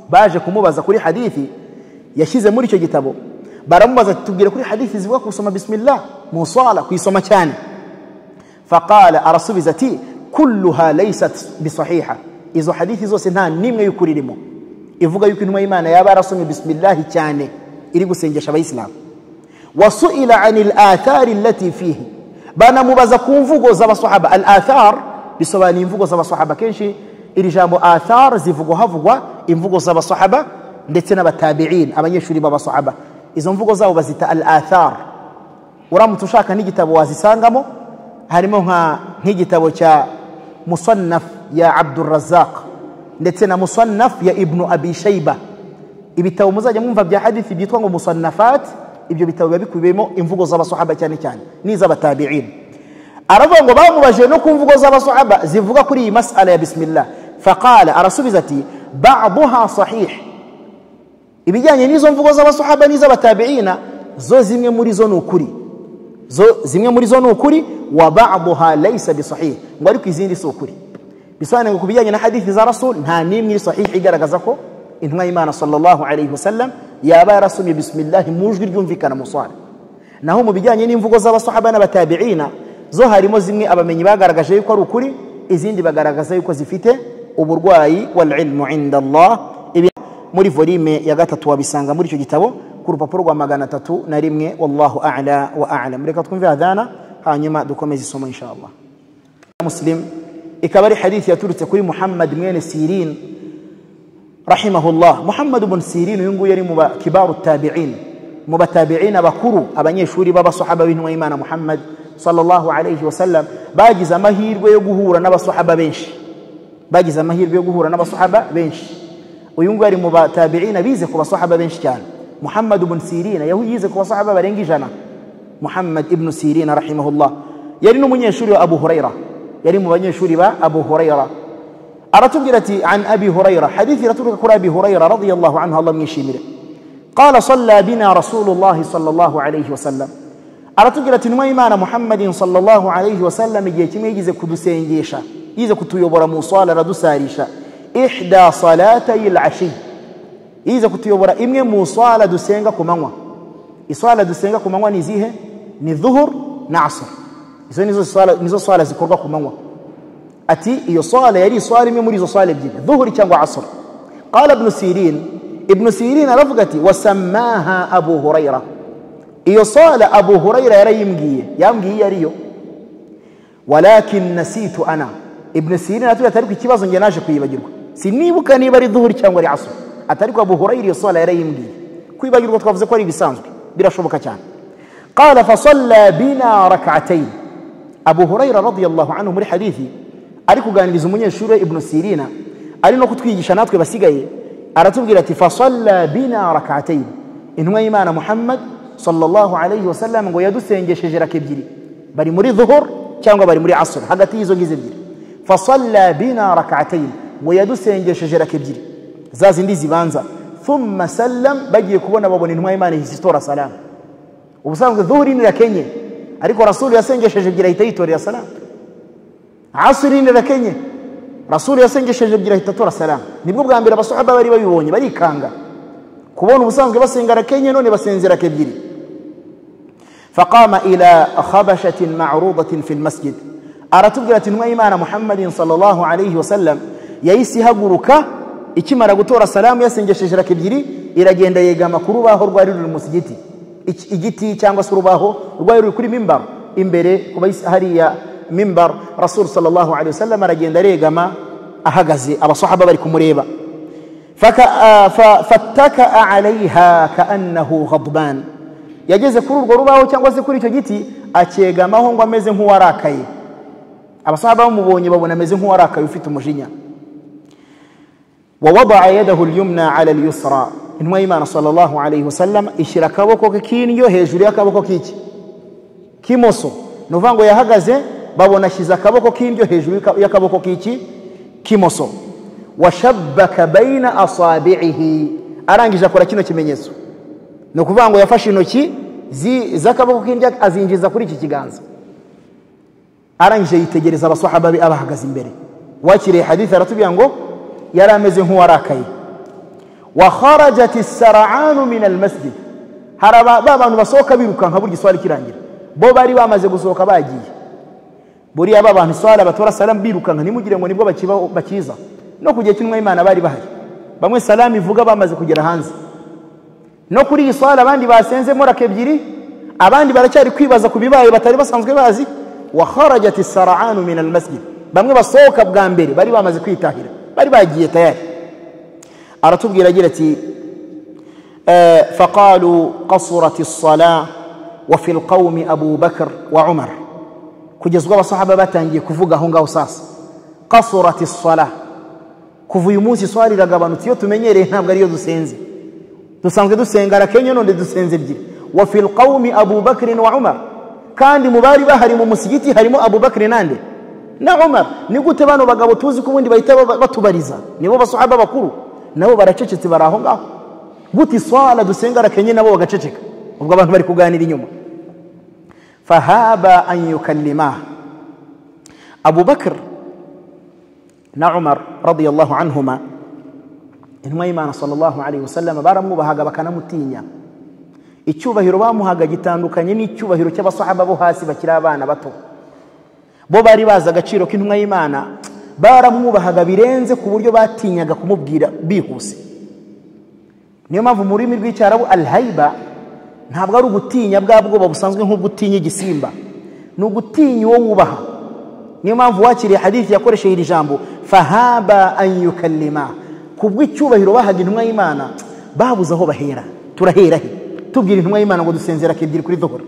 baje kumubaza kuri hadithi yashize muri icyo gitabo baramubaza tubwire kuri hadithi zivuga gusoma bismillah mu swala kuyisoma cyane faqala arasubizati kulluha laysat bisahiha izo hadithi zose nta nimwe yukuririmo ivuga yuko intumwa y'Imana yaba arasomye bismillah cyane iri gusengesha abayisilamu wasuila anil athari allati fihi bana mubaza ku mvugo z'abasahaba al athar bisobani imvugo z'abasahaba kenshi iri jambo athar zivugo havugwa imvugo z'abasahaba ndetse n'abatabi'in abanyeshuri b'abasahaba izo mvugo zabo bazita al athar uramutse ushaka n'igitabo wazisangamo harimo nk'igitabo cya musannaf ya Abdul Razzaq ndetse na musannaf ya Ibn Abi Shayba ibitabo muzajya mwumva bya hadithi byitwa ngo musannafat ibyo bitabo babikubiyemo imvugo z'abasahaba cyane cyane n'iz'abatabi'in aravuga ngo bamubaje no ku mvugo z'abasahaba zivuga kuri iyi mas'ala ya bismillah faqala arasubizati ba'daha sahih ibijyanye n'izo mvugo z'abasahaba n'iz'abatabi'ina zo zimwe muri zo n'ukuri wa ba'daha laysa bisahih ngo ariko izindi so ukuri bisobanuye ngo kubijyanye na hadithi za rasul nta nimwe sahih igaragaza ko intumwa y'Imana sallallahu alayhi wasallam yaba yarasomye bismillah mujwi ryumvikana mu swala naho mu bijyanye n'imvugo z'abasahaba n'abatabi'ina zo harimo zimwe abamenyi bagaragaje yuko ari ukuri izindi bagaragaza yuko zifite uburwayi wal ilmu inda Allah. Muri volume ya gatatu wabisanga muri icyo gitabo ku rupapuro rwa 301. Wallahu a'la wa a'lam. Reka twumve adhana hanyuma dukomeze isomo inshallah. Muslim ikaba ari hadith yaturutse kuri Muhammad mwene Sirin rahimahullah. Muhammad ibn Sirin uyu nguyu yari mu kibaru tabi'in, mu batabi'in abakuru, abanyeshuri b'abasahaba b'intumwa y'Imana Muhammad sallallahu alayhi wa sallam. Bagize amahirwe yo guhura n'abasahaba benshi, bagize amahirwe yo guhura n'abasahaba benshi. Uyu nguyu ari mu batabi'in bize ku basahaba benshi cyane. Muhammad ibn Sirin yize ku basahaba barenga 100. Muhammad ibn Sirin rahimahullah yari n'umunyeshuri wa Abu Huraira, yari mu banyeshuri ba Abu Huraira. aratubwira ati an Abi Huraira, hadithi iraturuka kuri Abi Huraira radiyallahu anhu, Allah mwishimire. Qala salla bina Rasulullah sallallahu alayhi wa sallam, aratubwira ati intumwa y'Imana Muhammadin sallallahu alayhi wa sallam igihe kimwe yize kudusengesha, yize kutuyobora mu swala aradusarisha ihda salatay al-ashi, yize kutuyobora imwe mu swala dusenga ku manywa. Iswala dusenga ku manywa ni zihe? Ni dhuhur na asr. Izo nizo swala zikorwa ku manywa. Ati iyo swala yari swala imwe muri izo swala ebyiri, dhuhur cyangwa asr. Qala ibn Sirin aravuga ati wasammaha Abu Huraira, iyo swala Abu Huraira yambwiye ariyo, walakin nasitu ana. Ibn Sirin atuye atari ku kibazo nge naje kuyibagirwa, sinibuka niba ari dhuhur cyangwa ari asr. Atari ko Abu Huraira iyo swala yarayimbwiye, kwibagirwa twavuze ko ari bisanzwe, birashoboka cyane. Qala fa salla bina rak'atayn. Abu Huraira radiyallahu anhu muri hadithi ari kuganiriza umunyeshuri Ibn Sirin, ari no kutwigisha natwe basigaye, aratubwira ati fa salla bina rak'atayn, intumwa y'Imana Muhammad sallallahu alayhi wa sallam ngo yadusengesheje raka ebyiri, bari muri dhuhur cyangwa bari muri asr, hagati y'izo ngize ebyiri. Fa salla bina rak'atayn, ngo yadusengesheje raka ebyiri za zindi zibanza. Thumma sallam, bagiye kubona babona intumwa y'Imana isitora salam. Ubusanzwe dhuhuri ni rakenye, ariko Rasul yasengesheje ebyiri ahita yitorera salam. Asri ni rakenye, Rasul yasengesheje ebyiri ahita tora salam. Nibwo bwa mbere abasahaba bari babibonye, barikanga kubona ubusanzwe basenga rakenye, none basenze raka ebyiri. Faqama ila khabashatin ma'rudatin fil masjid, aratubwira ati intumwa y'Imana Muhammadin sallallahu alayhi wa sallam yahise ihaguruka ikimara gutora salamu yasengesheje raka ebyiri, iragenda yegama ku rubaho rwari ruri mu musigiti, igiti cyangwa se urubaho rwari ruri kuri mimbar imbere kuba hariya mimbar. Rasul sallallahu alayhi wa sallam aragenda regama ahagaze, abasahaba bari kumureba. Fattaka alayha kaannahu ghadban, yageze kuri urwo rubaho cyangwa se kuri icyo giti akegamaho ngo ameze nk'uwarakaye. Abasahaba bamubonye babona ameze nk'uwarakaye ufite umujinya. ووضع يده اليمنى على اليسرى, intumwa y'Imana sallallahu alayhi wa sallam ishyira akaboko ke k'indyo hejuru y'akaboko k'iki k'imoso. Nuvuga ngo yahagaze babona ashyize akaboko k'indyo hejuru y'akaboko k'iki k'imoso. Washabbaka baina asabi'ihi, arangije akora kino kimenyetso, ni ukuvuga ngo yafashe intoki z'akaboko k'indyo azinjiza kuri iki kiganza, arangije yitegereza abasahaba be abahagaze imbere. Wakiriye hadith aratubwira ngo yari ameze nk'uwarakaye. Wa kharajat as-sar'an min al-masjid, haraba abantu basohoka birukanka burya iswali kirangira, bo bari bamaze gusohoka bagiye. Buriya abantu swala batora salam birukanka, nimugire ngo nibwo bakiza, no kugiye cy'intumwa y'Imana bari bahari. Bamwe salam ivuga bamaze kugera hanze, no kuri iyi swala abandi basenzemo raka ebyiri, abandi baracyari kwibaza ku bibaye batari basanzwe bazi. Wa kharajat as-sar'an min al-masjid, bamwe basohoka bwa mbere bari bamaze kwitahira, bari bagiye tayari. Aratubwira agira ati faqalu qasurat as-salah wa fil qawmi Abu Bakr wa Umar, kugeza ubwo abasahaba batangiye kuvuga aho ngaho sasa qasurat as-salah, kuva uyu munsi swali iragabanutse, iyo tumenyereye ntabwo ariyo dusenze, dusanzwe dusenga rakenye none dusenze ebyiri. Wa fil qawmi Abu Bakr wa Umar, kandi mu bari bahari mu musigiti harimo Abu Bakr nande na Umar. Ni gute bano bagabo tuzi ko ubundi bahita batubariza, nibo basahaba bakuru, nabo baracecetse bari aho ngaho. Gute swala dusenga rakenye nabo bagaceceka, ubwo abantu bari kuganira inyuma. Fahaba an yukallima Abu Bakr na Umar radiyallahu anhuma, intumwa y'Imana sallallahu alayhi wa sallam baramubahaga bakanamutinya. Icyubahiro bamuhaga gitandukanye n'icyubahiro cy'abasahaba bo hasi bakiri abana bato. Bo bari baza agaciro k'intumwa y'Imana, baramwubahaga birenze ku buryo batinyaga kumubwira bihuse. Niyo mpamvu mu rurimi rw'icyarabu al-haiba ntabwo ari ugutinya bwa bwoba busanzwe nk'ugutinya igisimba, ni ugutinya uwo wubaha. Niyo mpamvu wakiriye hadithi yakoresheje iri jambo fahaba an yukallima, kubw'icyubahiro bahaga intumwa y'Imana babuze aho bahera. Turahera he tubwira intumwa y'Imana ngo dusenzera kebyiri kuri dhuhur?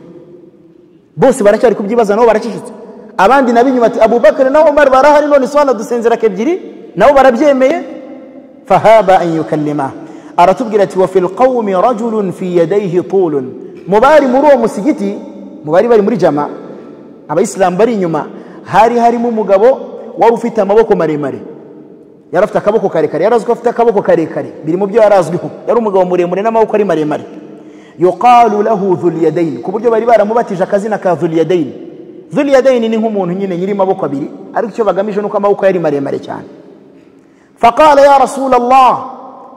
Bose baracyari kubyibaza, nabo baracishitse. Abandi nabinyuma ati Abubakar na Umar barahari, none swala dusenzera kebyiri, nabo barabyemeye. Fahaba an yukallima, aratubwira ati wa fil qawmi rajulun fi yadayhi tulun, mubari muri uwo musigiti, mubari bari muri jama, abayisilamu bari inyuma, harimo umugabo wari ufite amaboko maremare, yarafite akaboko karekare, yarazwi afite akaboko karekare, biri mu byo yarazwiho, yari umugabo muremure n'amaboko ari maremare. Yuqalu lahu dhul yadayn, ku buryo bari baramubatije akazina ka dhul yadayn. Dhul yadayn ni nk'umuntu nyine nyiri amaboko abiri, ariko icyo bagamije nuko amaboko yari maremare cyane. Faqala ya Rasulallah,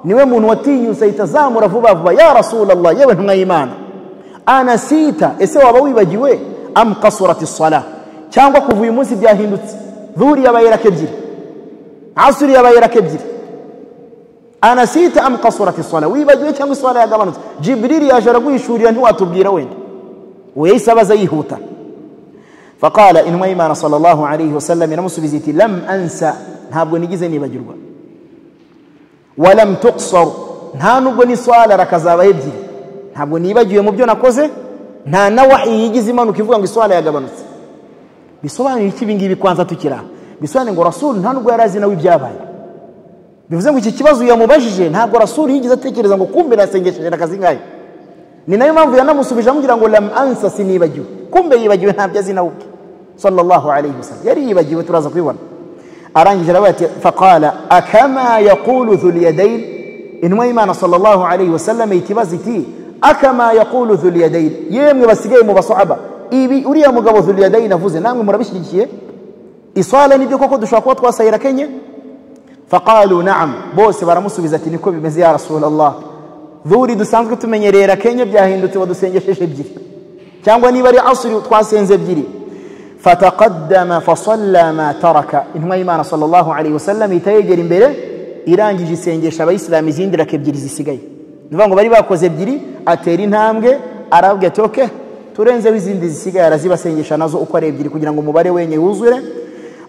niwe muntu watinyuse itazamura vuba vuba, ya Rasulallah, yewe ntumwa y'Imana, anasita, ese waba wibagiwe, am qasurat as-salah, cyangwa kuva uyu munsi byahindutse, dhuhuri yabaye rakebyiri, asuri yabaye rakebyiri. Anasita am qasurat as-salah, wibagiwe cyangwa iswala yagabanutse? Jibril yaje araguhishurira ntiwatubwira wenda, we yisabaza yihuta. Faqala intumwa y'Imana sallallahu alayhi wasallam inamusubiza iti lam ansa, ntabwo nigize nibagirwa, walam tuqsar, nta nubwo ni swala rakazaba ebyiri, ntabwo nibagiwe mu byo nakoze, nta na wahi yigize imanuka ivuga ngo iswala yagabanutse. Bisobanuye iki bingibi? Kwanza tukira bisobanuye ngo Rasul nta nubwo yarazi nawe ibyabaye. Bivuze ngo iki kibazo yamubajije ntabwo Rasul yigize atekereza ngo kumbe nasengesheje akazi ngaye. Ni nayo mpamvu yanamusubije amugira ngo lam ansa, sinibagiwe. Kumbe yibagiwe ntabyo azi nawe sallallahu alayhi wasallam, yari yibagiwe, turaza kubibona. Arangije aravuga ati faqala akama yaqulu dhul yadayn, intumwa y'Imana sallallahu alayhi wasallam itibaza iti akama yaqulu dhul yadayn, yemwe basigaye mu basahaba, ibi uriya mugabo dhul yadayn avuze namwe murabishyigikiye? Iswala nibyo koko dushobora kuba twasayira kenye? Faqalu na'am, bose baramusubiza ati niko bimeze ya Rasulallah, dhuhuri dusanzwe tumenyerera kenye byahindutse wadusengesheje ebyiri, cyangwa niba ari asri twasenze ebyiri. Fataqaddama fasalla ma taraka, intumwa y'Imana sallallahu alayhi wasallam itayegera imbere irangije isengesha abayisilamu izindi raka ebyiri zisigaye. Nivuga ngo bari bakoze ebyiri, atera intambwe arabwira ati okay, turenzeho izindi zisigaye, arazibasengesha nazo uko ari ebyiri kugira ngo umubare wenye wuzure.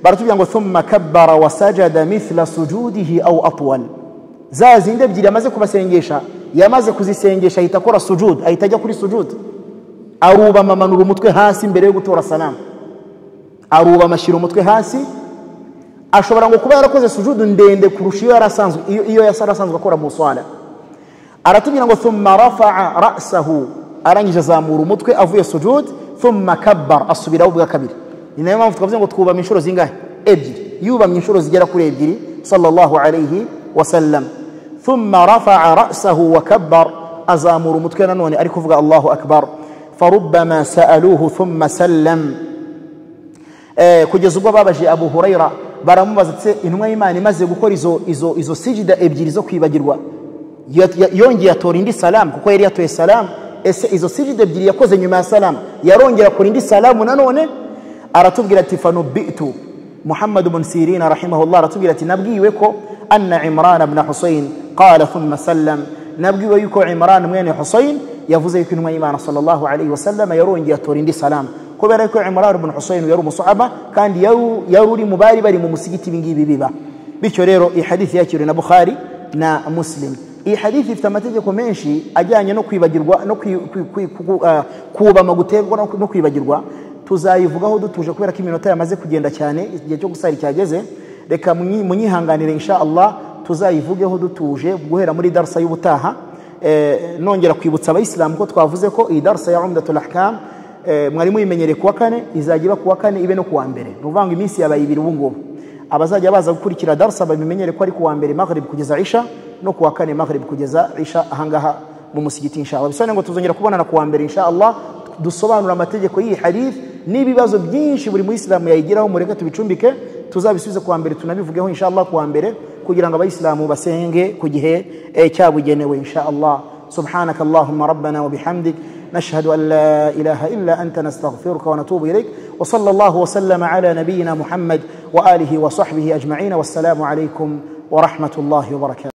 Baratubwira ngo thumma kabbara wa sajada mithla sujudihi aw atwal, za zindi ebyiri amaze kubasengesha, yamaze kuzisengesha ahita akora sujud, ahita ajya kuri sujud, arubama amanura umutwe hasi mbere yo gutora salamu, arubama ashyira umutwe hasi. Ashobora ngo kuba yarakoze sujudu ndende kurusha iyo yarasanzwe akora mu swala. Aratubwira ngo thumma rafa'a ra'sahu, arangije azamura umutwe avuye sujud, thumma kabbar, asubiraho bwa kabiri. Ni nayo mpamvu twavuze ngo twubama inshuro zingahe? Ebyiri. Yubamye inshuro zigera kuri ebyiri sallallahu alayhi wasallam. Thumma rafa'a ra'sahu wa kabbar, azamura umutwe nanone ari kuvuga Allahu akbar. Farubbama sa'aluhu thumma sallam, kugeza ubwo babaje Abu Huraira baramubaza ati intumwa y'Imana imaze gukora izo sijida ebyiri zo kwibagirwa, yongeye atora indi salamu kuko yari yatoye salamu, ese izo sijida ebyiri yakoze nyuma ya salamu yarongera akora indi salamu nanone? Aratubwira ati fanubitu, Muhammad ibn Sirin rahimahullah aratubwira ati nabwiwe ko anna Imran ibn Husayn qala thumma sallam, nabwiwe yuko Imran mwene Husayn yavuze yuko intumwa y'Imana sallallahu alayhi wasallam yarongeye atora indi salamu, kubera ko Imran ibn Husayn yari umusahaba kandi yari uri mu bari mu musigiti bingibi biba. Bityo rero iyi hadithi yakiriwe na Bukhari na Muslim. Iyi hadithi ifite amategeko menshi ajyanye no kwibagirwa no kubama guterwa no kwibagirwa, tuzayivugaho dutuje kubera ko iminota yamaze kugenda cyane, igihe cyo gusara cyageze. Reka munyihanganire insha Allah tuzayivugeho dutuje guhera muri darsa y'ubutaha. Nongera kwibutsa abayisilamu ko twavuze ko iyi darsa ya Umdatul Ahkam mwari muyimenyereye kuwa kane, izajya iba kuwa kane ibe no kuwa mbere. Nuvanga iminsi yabaye ibiri ubu ngubu, abazajya baza gukurikira darsa babimenyere ko ari kuwa mbere maghrib kugeza isha, no kuwa kane maghrib kugeza isha ahangaha mu musigiti insha Allah. Bisone ngo tuzongera kubonana kuwa mbere insha Allah, dusobanura amategeko y'iyi hadith n'ibibazo byinshi buri muislamu yayigiraho. Mureka tubicumbike, tuzabisubize kuwa mbere tunabivugeho insha Allah kuwa mbere, kugira ngo abayisilamu basenge ku gihe cyabugenewe insha Allah. Subhanakallahumma rabbana wa bihamdik نشهد أن لا إله إلا أنت نستغفرك ونتوب إليك. وصلى الله وسلم على نبينا محمد وآله وصحبه أجمعين، والسلام عليكم ورحمة الله وبركاته.